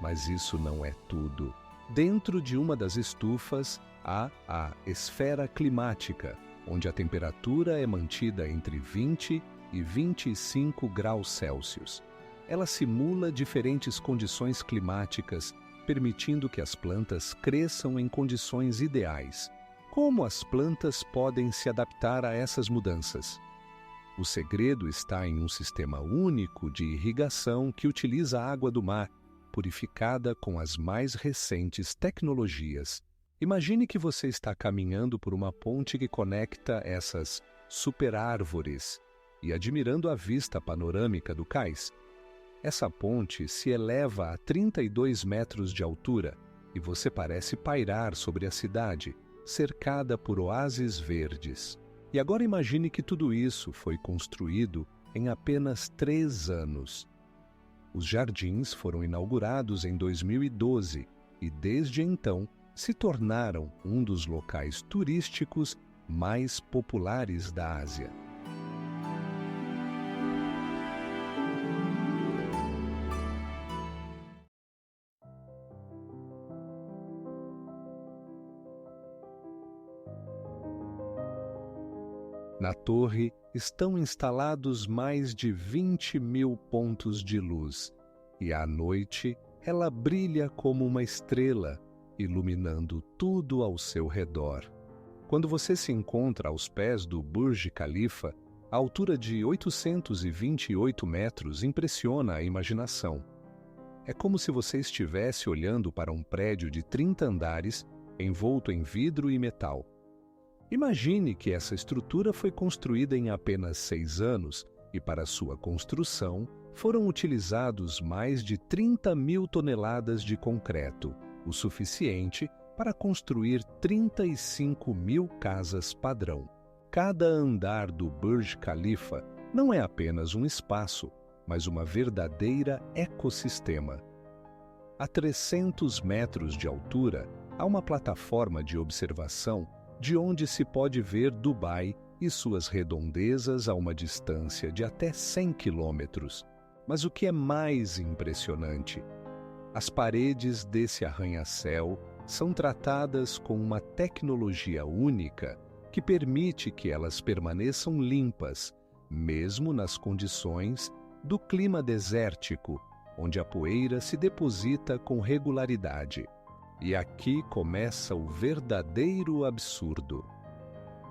Mas isso não é tudo. Dentro de uma das estufas há a esfera climática, onde a temperatura é mantida entre 20 e 25 graus Celsius. Ela simula diferentes condições climáticas, permitindo que as plantas cresçam em condições ideais. Como as plantas podem se adaptar a essas mudanças? O segredo está em um sistema único de irrigação que utiliza a água do mar, purificada com as mais recentes tecnologias. Imagine que você está caminhando por uma ponte que conecta essas superárvores e admirando a vista panorâmica do cais. Essa ponte se eleva a 32 metros de altura e você parece pairar sobre a cidade, cercada por oásis verdes. E agora imagine que tudo isso foi construído em apenas 3 anos. Os jardins foram inaugurados em 2012 e, desde então, se tornaram um dos locais turísticos mais populares da Ásia. Na torre estão instalados mais de 20.000 pontos de luz, e à noite ela brilha como uma estrela, iluminando tudo ao seu redor. Quando você se encontra aos pés do Burj Khalifa, a altura de 828 metros impressiona a imaginação. É como se você estivesse olhando para um prédio de 30 andares, envolto em vidro e metal. Imagine que essa estrutura foi construída em apenas 6 anos e para sua construção foram utilizados mais de 30.000 toneladas de concreto, o suficiente para construir 35.000 casas padrão. Cada andar do Burj Khalifa não é apenas um espaço, mas uma verdadeira ecossistema. A 300 metros de altura, há uma plataforma de observação de onde se pode ver Dubai e suas redondezas a uma distância de até 100 quilômetros. Mas o que é mais impressionante? As paredes desse arranha-céu são tratadas com uma tecnologia única que permite que elas permaneçam limpas, mesmo nas condições do clima desértico, onde a poeira se deposita com regularidade. E aqui começa o verdadeiro absurdo.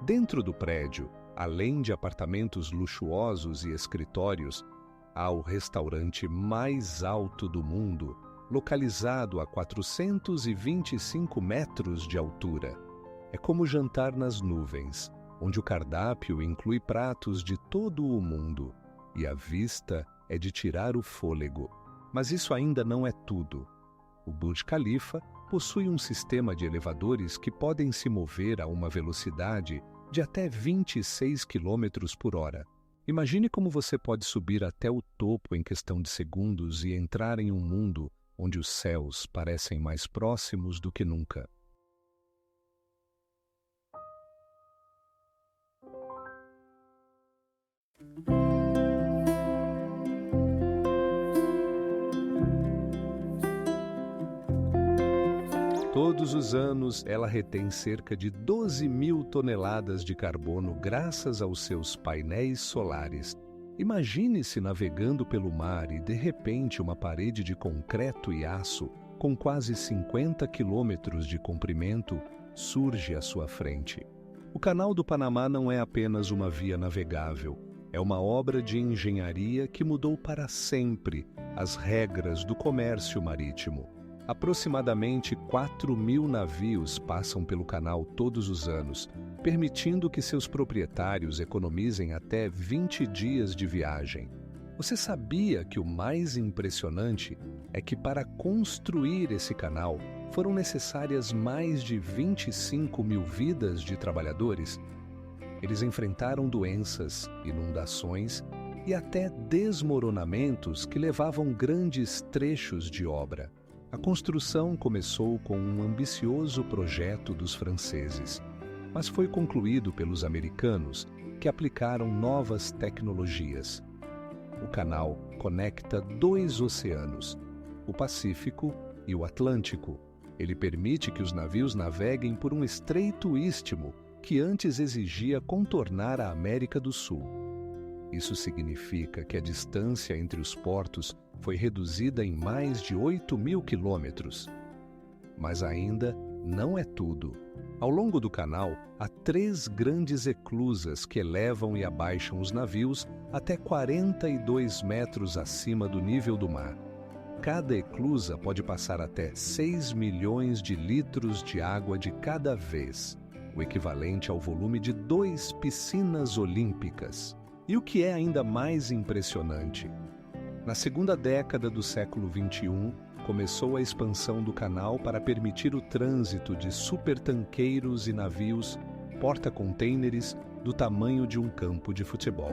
Dentro do prédio, além de apartamentos luxuosos e escritórios, há o restaurante mais alto do mundo, localizado a 425 metros de altura. É como jantar nas nuvens, onde o cardápio inclui pratos de todo o mundo, e a vista é de tirar o fôlego. Mas isso ainda não é tudo. O Burj Khalifa possui um sistema de elevadores que podem se mover a uma velocidade de até 26 km por hora. Imagine como você pode subir até o topo em questão de segundos e entrar em um mundo onde os céus parecem mais próximos do que nunca. Todos os anos, ela retém cerca de 12.000 toneladas de carbono graças aos seus painéis solares. Imagine-se navegando pelo mar e, de repente, uma parede de concreto e aço, com quase 50 quilômetros de comprimento, surge à sua frente. O Canal do Panamá não é apenas uma via navegável, é uma obra de engenharia que mudou para sempre as regras do comércio marítimo. Aproximadamente 4.000 navios passam pelo canal todos os anos, permitindo que seus proprietários economizem até 20 dias de viagem. Você sabia que o mais impressionante é que para construir esse canal foram necessárias mais de 25.000 vidas de trabalhadores? Eles enfrentaram doenças, inundações e até desmoronamentos que levavam grandes trechos de obra. A construção começou com um ambicioso projeto dos franceses, mas foi concluído pelos americanos, que aplicaram novas tecnologias. O canal conecta 2 oceanos, o Pacífico e o Atlântico. Ele permite que os navios naveguem por um estreito istmo que antes exigia contornar a América do Sul. Isso significa que a distância entre os portos foi reduzida em mais de 8.000 quilômetros. Mas ainda não é tudo. Ao longo do canal, há 3 grandes eclusas que elevam e abaixam os navios até 42 metros acima do nível do mar. Cada eclusa pode passar até 6 milhões de litros de água de cada vez, o equivalente ao volume de 2 piscinas olímpicas. E o que é ainda mais impressionante? Na segunda década do século XXI, começou a expansão do canal para permitir o trânsito de supertanqueiros e navios porta-contêineres do tamanho de um campo de futebol.